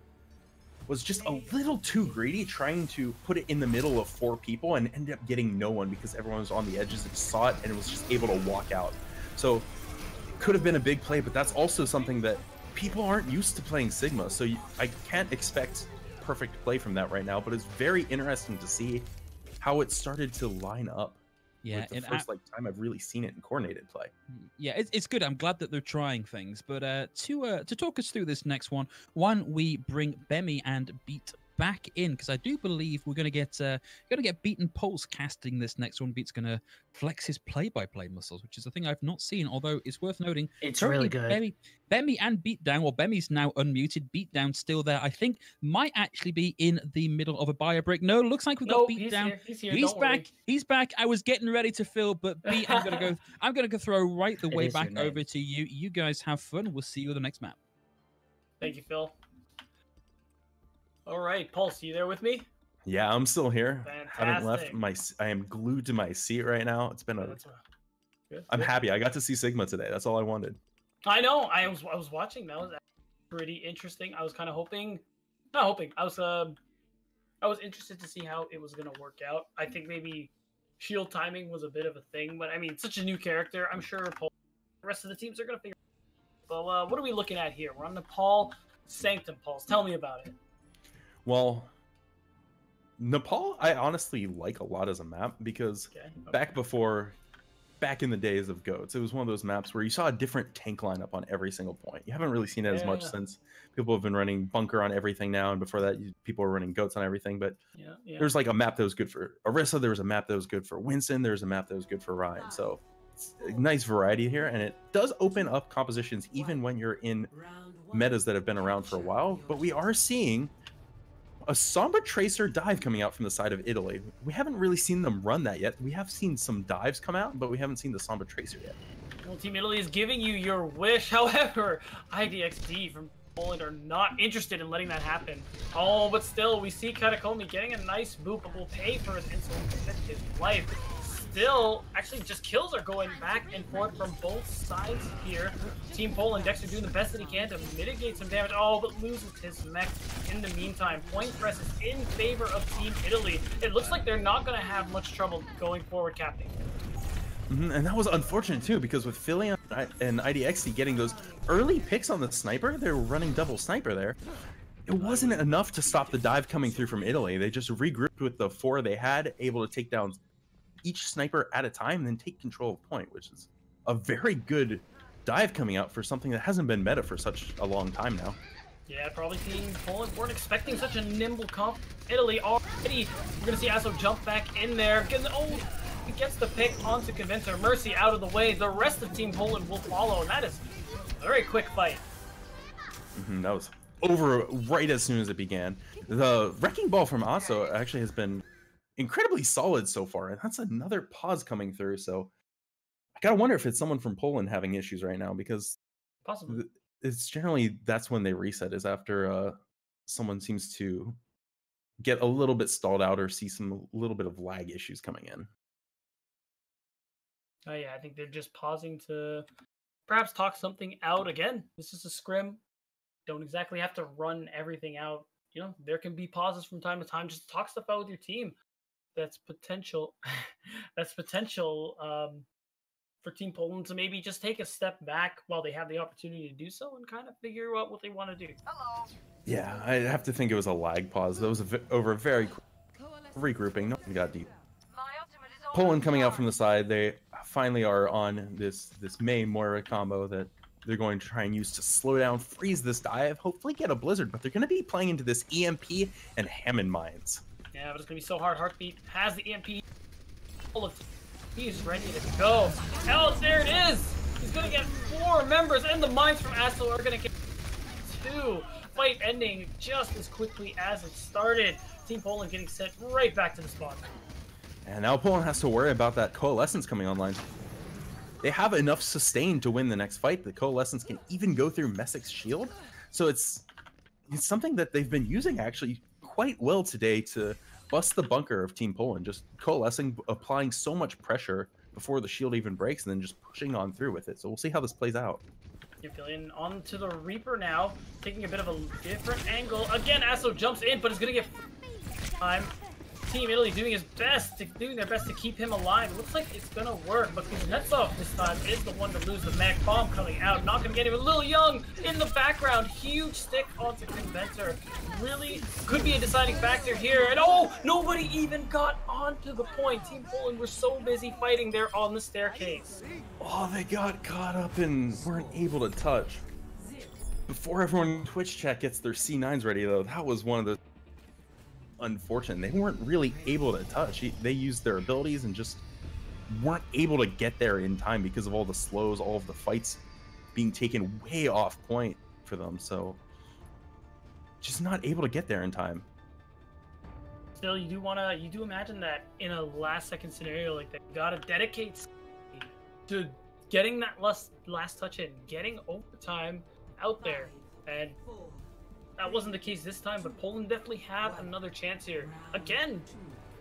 Was just a little too greedy, trying to put it in the middle of 4 people and ended up getting no one because everyone was on the edges and saw it and was just able to walk out. So it could have been a big play, but that's also something that people aren't used to playing Sigma. So I can't expect perfect play from that right now, but it's very interesting to see how it started to line up. Yeah, the first time I've really seen it in coordinated play. Yeah, it's good. I'm glad that they're trying things. But to talk us through this next one, we bring Bemi and Beat back in, because I do believe we're going to get Beaten Pulse casting this next one. Beat's going to flex his play-by-play muscles, which is a thing I've not seen. Although it's worth noting, it's really good. Bemi and Beatdown, or Bemi's now unmuted. Beatdown still there. I think might actually be in the middle of a bio break. No, looks like we've got Beatdown. He's here. He's back. He's back. I was getting ready to fill, but Beat, I'm gonna go throw right the way back over to you. You guys have fun. We'll see you in the next map. Thank you, Phil. All right, Pulse, you there with me? Yeah, I'm still here. Fantastic. I haven't left I am glued to my seat right now. It's been Good. I'm happy. I got to see Sigma today. That's all I wanted. I know. I was watching. That was pretty interesting. I was kind of not hoping. I was interested to see how it was going to work out. I think maybe shield timing was a bit of a thing, but I mean, such a new character. I'm sure the rest of the teams are going to figure it out. But what are we looking at here? We're on Nepal Sanctum Pulse. Tell me about it. Well, Nepal, I honestly like a lot as a map, because back in the days of GOATs, it was one of those maps where you saw a different tank lineup on every single point. You haven't really seen it as much since people have been running Bunker on everything now, and before that, people were running GOATs on everything. But there's like a map that was good for Orisa, there was a map that was good for Winston, there was a map that was good for Ryan. So it's a nice variety here, and it does open up compositions even when you're in metas that have been around for a while. But we are seeing a Sombra Tracer dive coming out from the side of Italy. We haven't really seen them run that yet. We have seen some dives come out, but we haven't seen the Sombra Tracer yet. Well, Team Italy is giving you your wish. However, IDXD from Poland are not interested in letting that happen. Oh, but still, we see Katakomi getting a nice boop, but will pay for his insulin to protect his life. Still, actually, just kills are going back and forth from both sides here. Team Poland, Dexter doing the best that he can to mitigate some damage. Oh, but loses his mech in the meantime. Point press is in favor of Team Italy. It looks like they're not going to have much trouble going forward, Captain. And that was unfortunate too, because with Philly and IDXD getting those early picks on the sniper, they were running double sniper there. it wasn't enough to stop the dive coming through from Italy. They just regrouped with the 4 they had, able to take down each sniper at a time and then take control of point, which is a very good dive coming out for something that hasn't been meta for such a long time now. Yeah, probably Team Poland weren't expecting such a nimble comp. Italy already. We're going to see Asso jump back in there. He gets the pick onto Convincer. Mercy out of the way. The rest of Team Poland will follow, and that is a very quick fight. That was over right as soon as it began. The wrecking ball from Asso actually has been incredibly solid so far, and that's another pause coming through. So I gotta wonder if it's someone from Poland having issues right now, because Possibly. it's generally that's when they reset, is after someone seems to get a little bit stalled out or see some little bit of lag issues coming in. Oh yeah, I think they're just pausing to perhaps talk something out again. This is a scrim. Don't exactly have to run everything out. You know, there can be pauses from time to time. Just talk stuff out with your team. That's potential. That's potential for Team Poland to maybe just take a step back while they have the opportunity to do so and kind of figure out what they want to do. Yeah, I have to think it was a lag pause. That was over a very quick regrouping. Nothing got deep. Poland coming out from the side. They finally are on this Mei Moira combo that they're going to try and use to slow down, freeze this dive, hopefully get a blizzard, but they're going to be playing into this EMP and Hammond mines. Yeah, but it's going to be so hard. Heartbeat has the EMP. He's ready to go. Oh, there it is! He's going to get 4 members, and the mines from Asso are going to get 2. Fight ending just as quickly as it started. Team Poland getting sent right back to the spawn. And now Poland has to worry about that Coalescence coming online. They have enough sustain to win the next fight. The Coalescence can even go through Messic's shield. So it's something that they've been using actually quite well today to bust the bunker of Team Poland. Just coalescing, applying so much pressure before the shield even breaks, and then just pushing on through with it. So we'll see how this plays out. You're feeling onto the Reaper now, taking a bit of a different angle. Again, Asso jumps in, but is going to get time. Team Italy doing their best to keep him alive. It looks like it's gonna work, but Kuznetsov this time is the one to lose. The Mac bomb coming out, not gonna get him. A little young in the background, huge stick onto Convincer. Really could be a deciding factor here. And oh, nobody even got onto the point. Team Poland were so busy fighting there on the staircase. Oh, they got caught up and weren't able to touch. Before everyone in Twitch chat gets their C9s ready, though, that was one of the unfortunate. They weren't really able to touch. They used their abilities and just weren't able to get there in time because of all the slows, all of the fights being taken way off point for them. So just not able to get there in time. Still, you do imagine that in a last second scenario like that, you gotta dedicate to getting that last touch in, getting overtime out there. And that wasn't the case this time, but Poland definitely have another chance here. Again,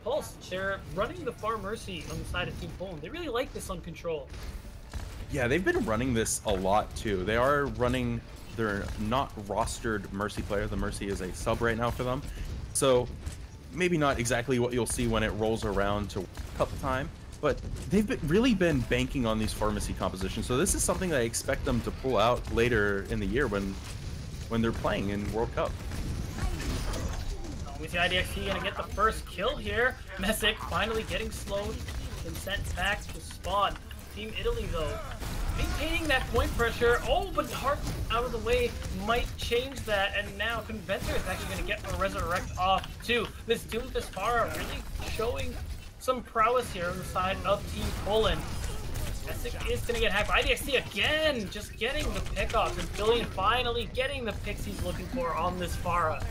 Pulse, they're running the Far Mercy on the side of Team Poland. They really like this on control. Yeah, they've been running this a lot too. They are running their not rostered Mercy player. The Mercy is a sub right now for them. So maybe not exactly what you'll see when it rolls around to Cup time, but they've really been banking on these pharmacy compositions. So this is something that I expect them to pull out later in the year when they're playing in World Cup. We see IDXT gonna get the first kill here. Messick finally getting slowed and sent back to spawn. Team Italy though, maintaining that point pressure. Oh, but Hart out of the way might change that, and now Convincer is actually gonna get a resurrect off too. This Doomfist Farah really showing some prowess here on the side of Team Poland. Messick is gonna get hacked. IDXT again, just getting the pickoffs, and Fillion finally getting the picks he's looking for on this Farah.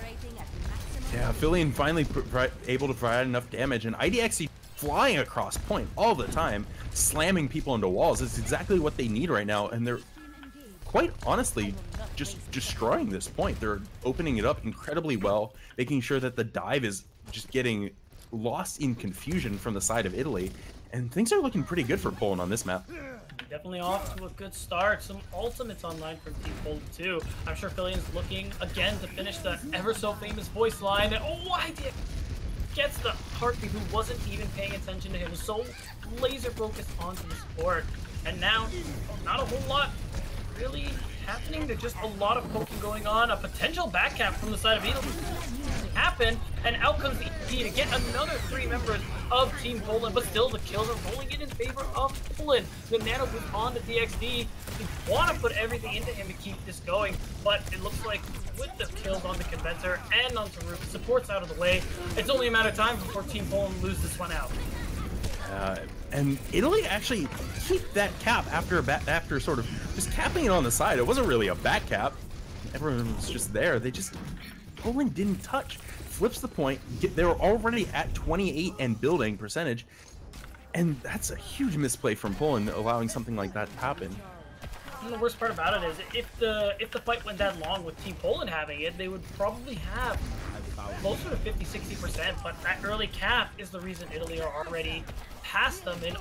Yeah, Fillion finally able to provide enough damage, and IDXT flying across point all the time, slamming people into walls. It's exactly what they need right now, and they're quite honestly just destroying this point. They're opening it up incredibly well, making sure that the dive is just getting lost in confusion from the side of Italy, and things are looking pretty good for Poland on this map. Definitely off to a good start. Some ultimates online from Team Poland too. I'm sure Fillion's looking again to finish the ever so famous voice line. And oh, IDXT gets the Heartbeat, who wasn't even paying attention to him. Was so laser focused onto the support. And now, not a whole lot really happening. There's just a lot of poking going on. A potential back cap from the side of Beetle happen, and out comes the EP to get another 3 members of Team Poland, but still the kills are rolling in favor of Poland. The Nano boost on to DXD. We want to put everything into him to keep this going, but it looks like with the kills on the Condenser and onto Roof, support's out of the way. It's only a matter of time before Team Poland lose this one out. And Italy actually keep that cap after sort of just capping it on the side. It wasn't really a back cap. Everyone was just there. Poland didn't touch. Flips the point. They were already at 28 and building percentage, and that's a huge misplay from Poland, allowing something like that to happen. And the worst part about it is, if the fight went that long with Team Poland having it, they would probably have closer to 50-60%. But that early cap is the reason Italy are already past them in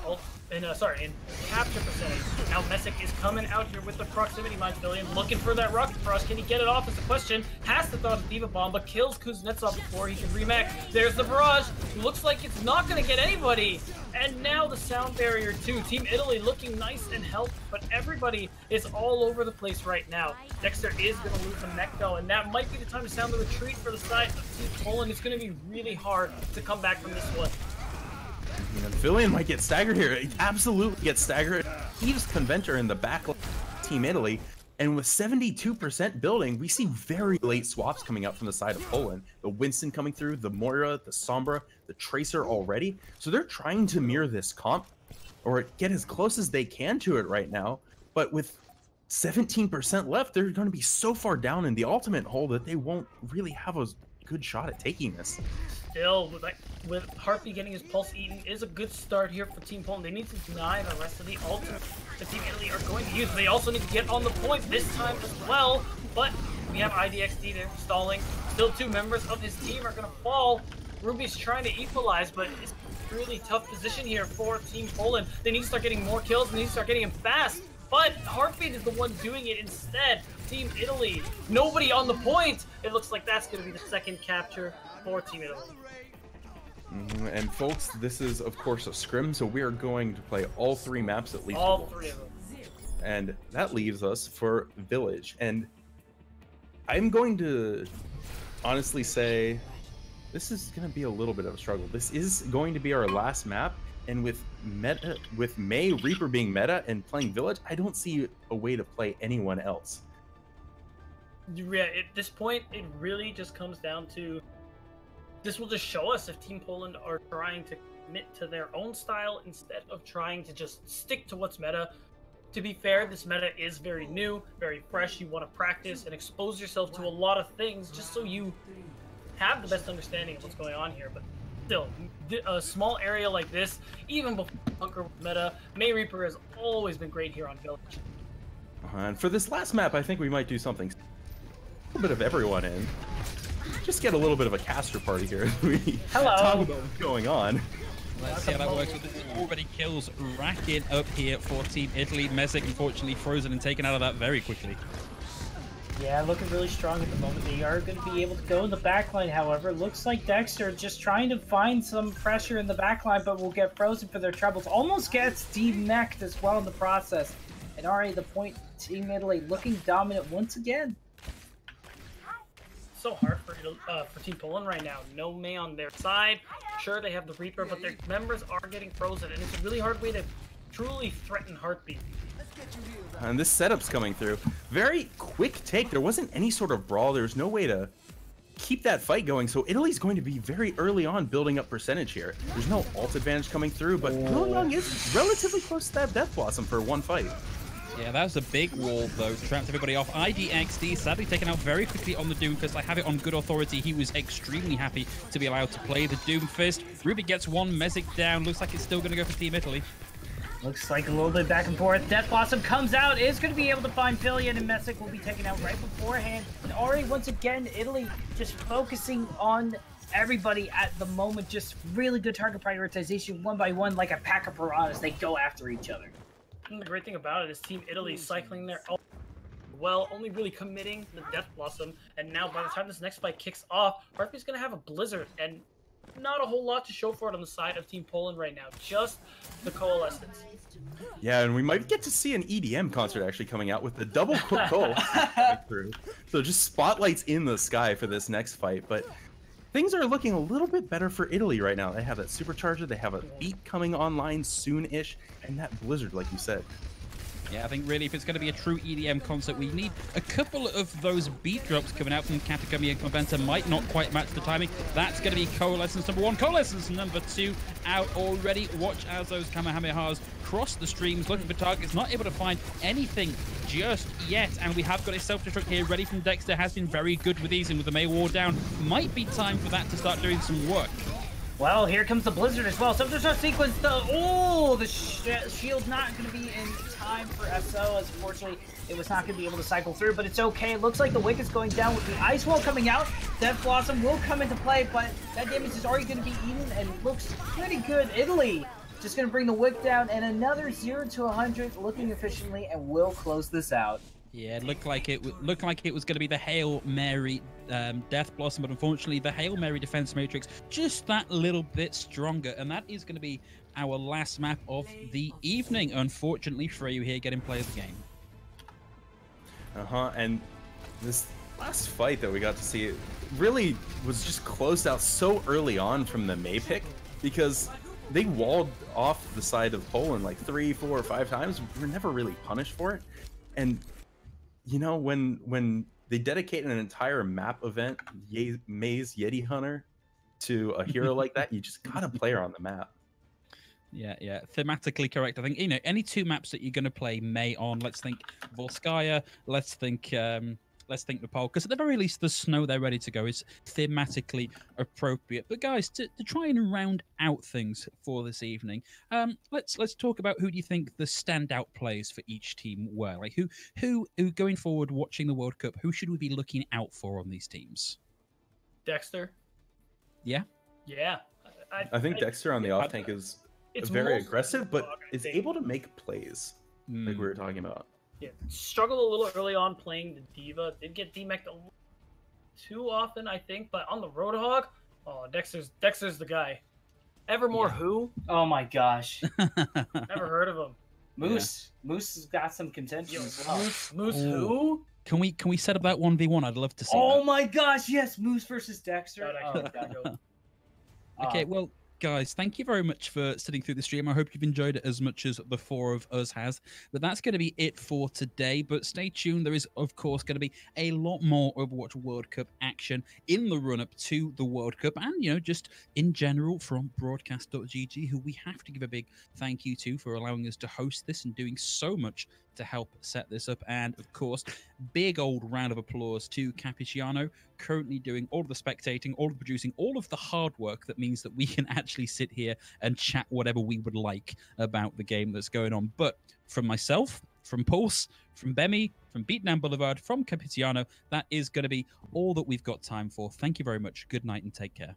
capture percentage. Now Messick is coming out here with the proximity mine billion, looking for that rocket frost. Can he get it off is the question. Has the thought of Diva Bomb, but kills Kuznetsov before he can remake. There's the barrage. Looks like it's not going to get anybody. And now the sound barrier too. Team Italy looking nice and healthy, but everybody is all over the place right now. Dexter is going to lose the mech though, and that might be the time to sound the retreat for the side of Team Poland. It's going to be really hard to come back from this one. And Villian might get staggered here. He absolutely gets staggered. He's Conventor in the back of Team Italy. And with 72% building, we see very late swaps coming out from the side of Poland. The Winston coming through, the Moira, the Sombra, the Tracer already. So they're trying to mirror this comp or get as close as they can to it right now. But with 17% left, they're going to be so far down in the ultimate hole that they won't really have a good shot at taking this. Still, with Heartbeat getting his pulse eaten is a good start here for Team Poland. They need to deny the rest of the ultimate that Team Italy are going to use. They also need to get on the point this time as well, but we have IDXD there stalling. Still 2 members of his team are going to fall. Ruby's trying to equalize, but it's a really tough position here for Team Poland. They need to start getting more kills, and they need to start getting them fast, but Heartbeat is the one doing it instead. Team Italy, nobody on the point. It looks like that's going to be the second capture for Team Italy. And folks, this is of course a scrim, so we are going to play all 3 maps at least. All 3 of them. And that leaves us for Village. And I'm going to honestly say this is going to be a little bit of a struggle. This is going to be our last map, and with May Reaper being meta and playing Village, I don't see a way to play anyone else. Yeah, at this point, it really just comes down to, this will just show us if Team Poland are trying to commit to their own style instead of trying to just stick to what's meta. To be fair, this meta is very new, very fresh. You want to practice and expose yourself to a lot of things just so you have the best understanding of what's going on here. But still, a small area like this, even before Hunker meta, May Reaper has always been great here on Village. And for this last map, I think we might do something. A little bit of everyone in. Just get a little bit of a caster party here as we talk about what's going on. Let's see how that works. With this already kills racking up here for Team Italy. Messick unfortunately frozen and taken out of that very quickly. Yeah, looking really strong at the moment. They are going to be able to go in the backline, however. Looks like Dexter just trying to find some pressure in the backline, but will get frozen for their troubles. Almost gets demeched as well in the process. And already the point, Team Italy looking dominant once again. So hard for Team Poland right now. No May on their side. Sure, they have the Reaper, but their members are getting frozen, and it's a really hard way to truly threaten Heartbeat. And this setup's coming through. Very quick take. There wasn't any sort of brawl. There's no way to keep that fight going. So Italy's going to be very early on building up percentage here. There's no ult advantage coming through, but Young is relatively close to that Death Blossom for one fight. Yeah, that was a big wall, though. Trapped everybody off. IDXD sadly taken out very quickly on the Doomfist. I have it on good authority. He was extremely happy to be allowed to play the Doomfist. Ruby gets one, Messick down. Looks like it's still going to go for Team Italy. Looks like a little bit back and forth. Death Blossom comes out, is going to be able to find Villian, and Messick will be taken out right beforehand. And already, once again, Italy just focusing on everybody at the moment. Just really good target prioritization, one by one, like a pack of piranhas. They go after each other. And the great thing about it is Team Italy cycling their ult well, only really committing the Death Blossom. And now by the time this next fight kicks off, Heartbeat's going to have a Blizzard. And not a whole lot to show for it on the side of Team Poland right now. Just the coalescence. Yeah, and we might get to see an EDM concert actually coming out with the double coal coming through. So just spotlights in the sky for this next fight. But things are looking a little bit better for Italy right now. They have that supercharger, they have a beat coming online soon-ish, and that blizzard, like you said. Yeah, I think really if it's going to be a true EDM concert, we need a couple of those beat drops coming out from Katakami and Conventa. Might not quite match the timing. That's going to be Coalescence number 1. Coalescence number 2 out already. Watch as those Kamehamehas cross the streams, looking for targets. Not able to find anything just yet. And we have got a self-destruct here ready from Dexter. Has been very good with these, and with the May War down, might be time for that to start doing some work. Well, here comes the blizzard as well. Self-destruct sequence, the shield not going to be in time for SO, as unfortunately it was not going to be able to cycle through, but it's okay. It looks like the wick is going down with the ice wall coming out. Death Blossom will come into play, but that damage is already going to be eaten and looks pretty good. Italy just going to bring the wick down, and another 0 to 100 looking efficiently, and will close this out. Yeah, it looked like it was going to be the Hail Mary Death Blossom, but unfortunately the Hail Mary Defense Matrix just that little bit stronger, and that is going to be our last map of the evening. Unfortunately for you here, getting play of the game. And this last fight that we got to see really was just closed out so early on from the May pick, because they walled off the side of Poland like 3, 4, or 5 times. We were never really punished for it, and you know, when they dedicate an entire map event, May's Yeti Hunter, to a hero like that, you just gotta play her on the map. Yeah, thematically correct. I think, you know, any 2 maps that you're going to play May on, let's think Volskaya, let's think Nepal, because at the very least the snow they're ready to go is thematically appropriate. But guys, to try and round out things for this evening, let's talk about who do you think the standout players for each team were. Like who going forward watching the World Cup, who should we be looking out for on these teams? Dexter. Yeah. I think Dexter on the off tank is very aggressive, but is able to make plays, like we were talking about. Yeah, struggled a little early on playing the D.Va. Did get DMAC'd a little too often, I think, but on the Roadhog, oh, Dexter's the guy. Evermore who? Oh my gosh. Never heard of him. Moose. Yeah. Moose has got some contention as well. Moose who? Can we set up that 1v1? I'd love to see Oh that. my gosh, yes, Moose versus Dexter. Okay, well, guys, thank you very much for sitting through the stream. I hope you've enjoyed it as much as the 4 of us has. But that's going to be it for today. But stay tuned. There is, of course, going to be a lot more Overwatch World Cup action in the run-up to the World Cup, and, you know, just in general from Broadcast.gg, who we have to give a big thank you to for allowing us to host this and doing so much to help set this up. And of course, big old round of applause to Cappuccino, currently doing all of the spectating, all of the producing, all of the hard work that means that we can actually sit here and chat whatever we would like about the game that's going on. But from myself, from Pulse, from Bemi, from Beatdown Boulevard, from Cappuccino, that is going to be all that we've got time for. Thank you very much. Good night and take care.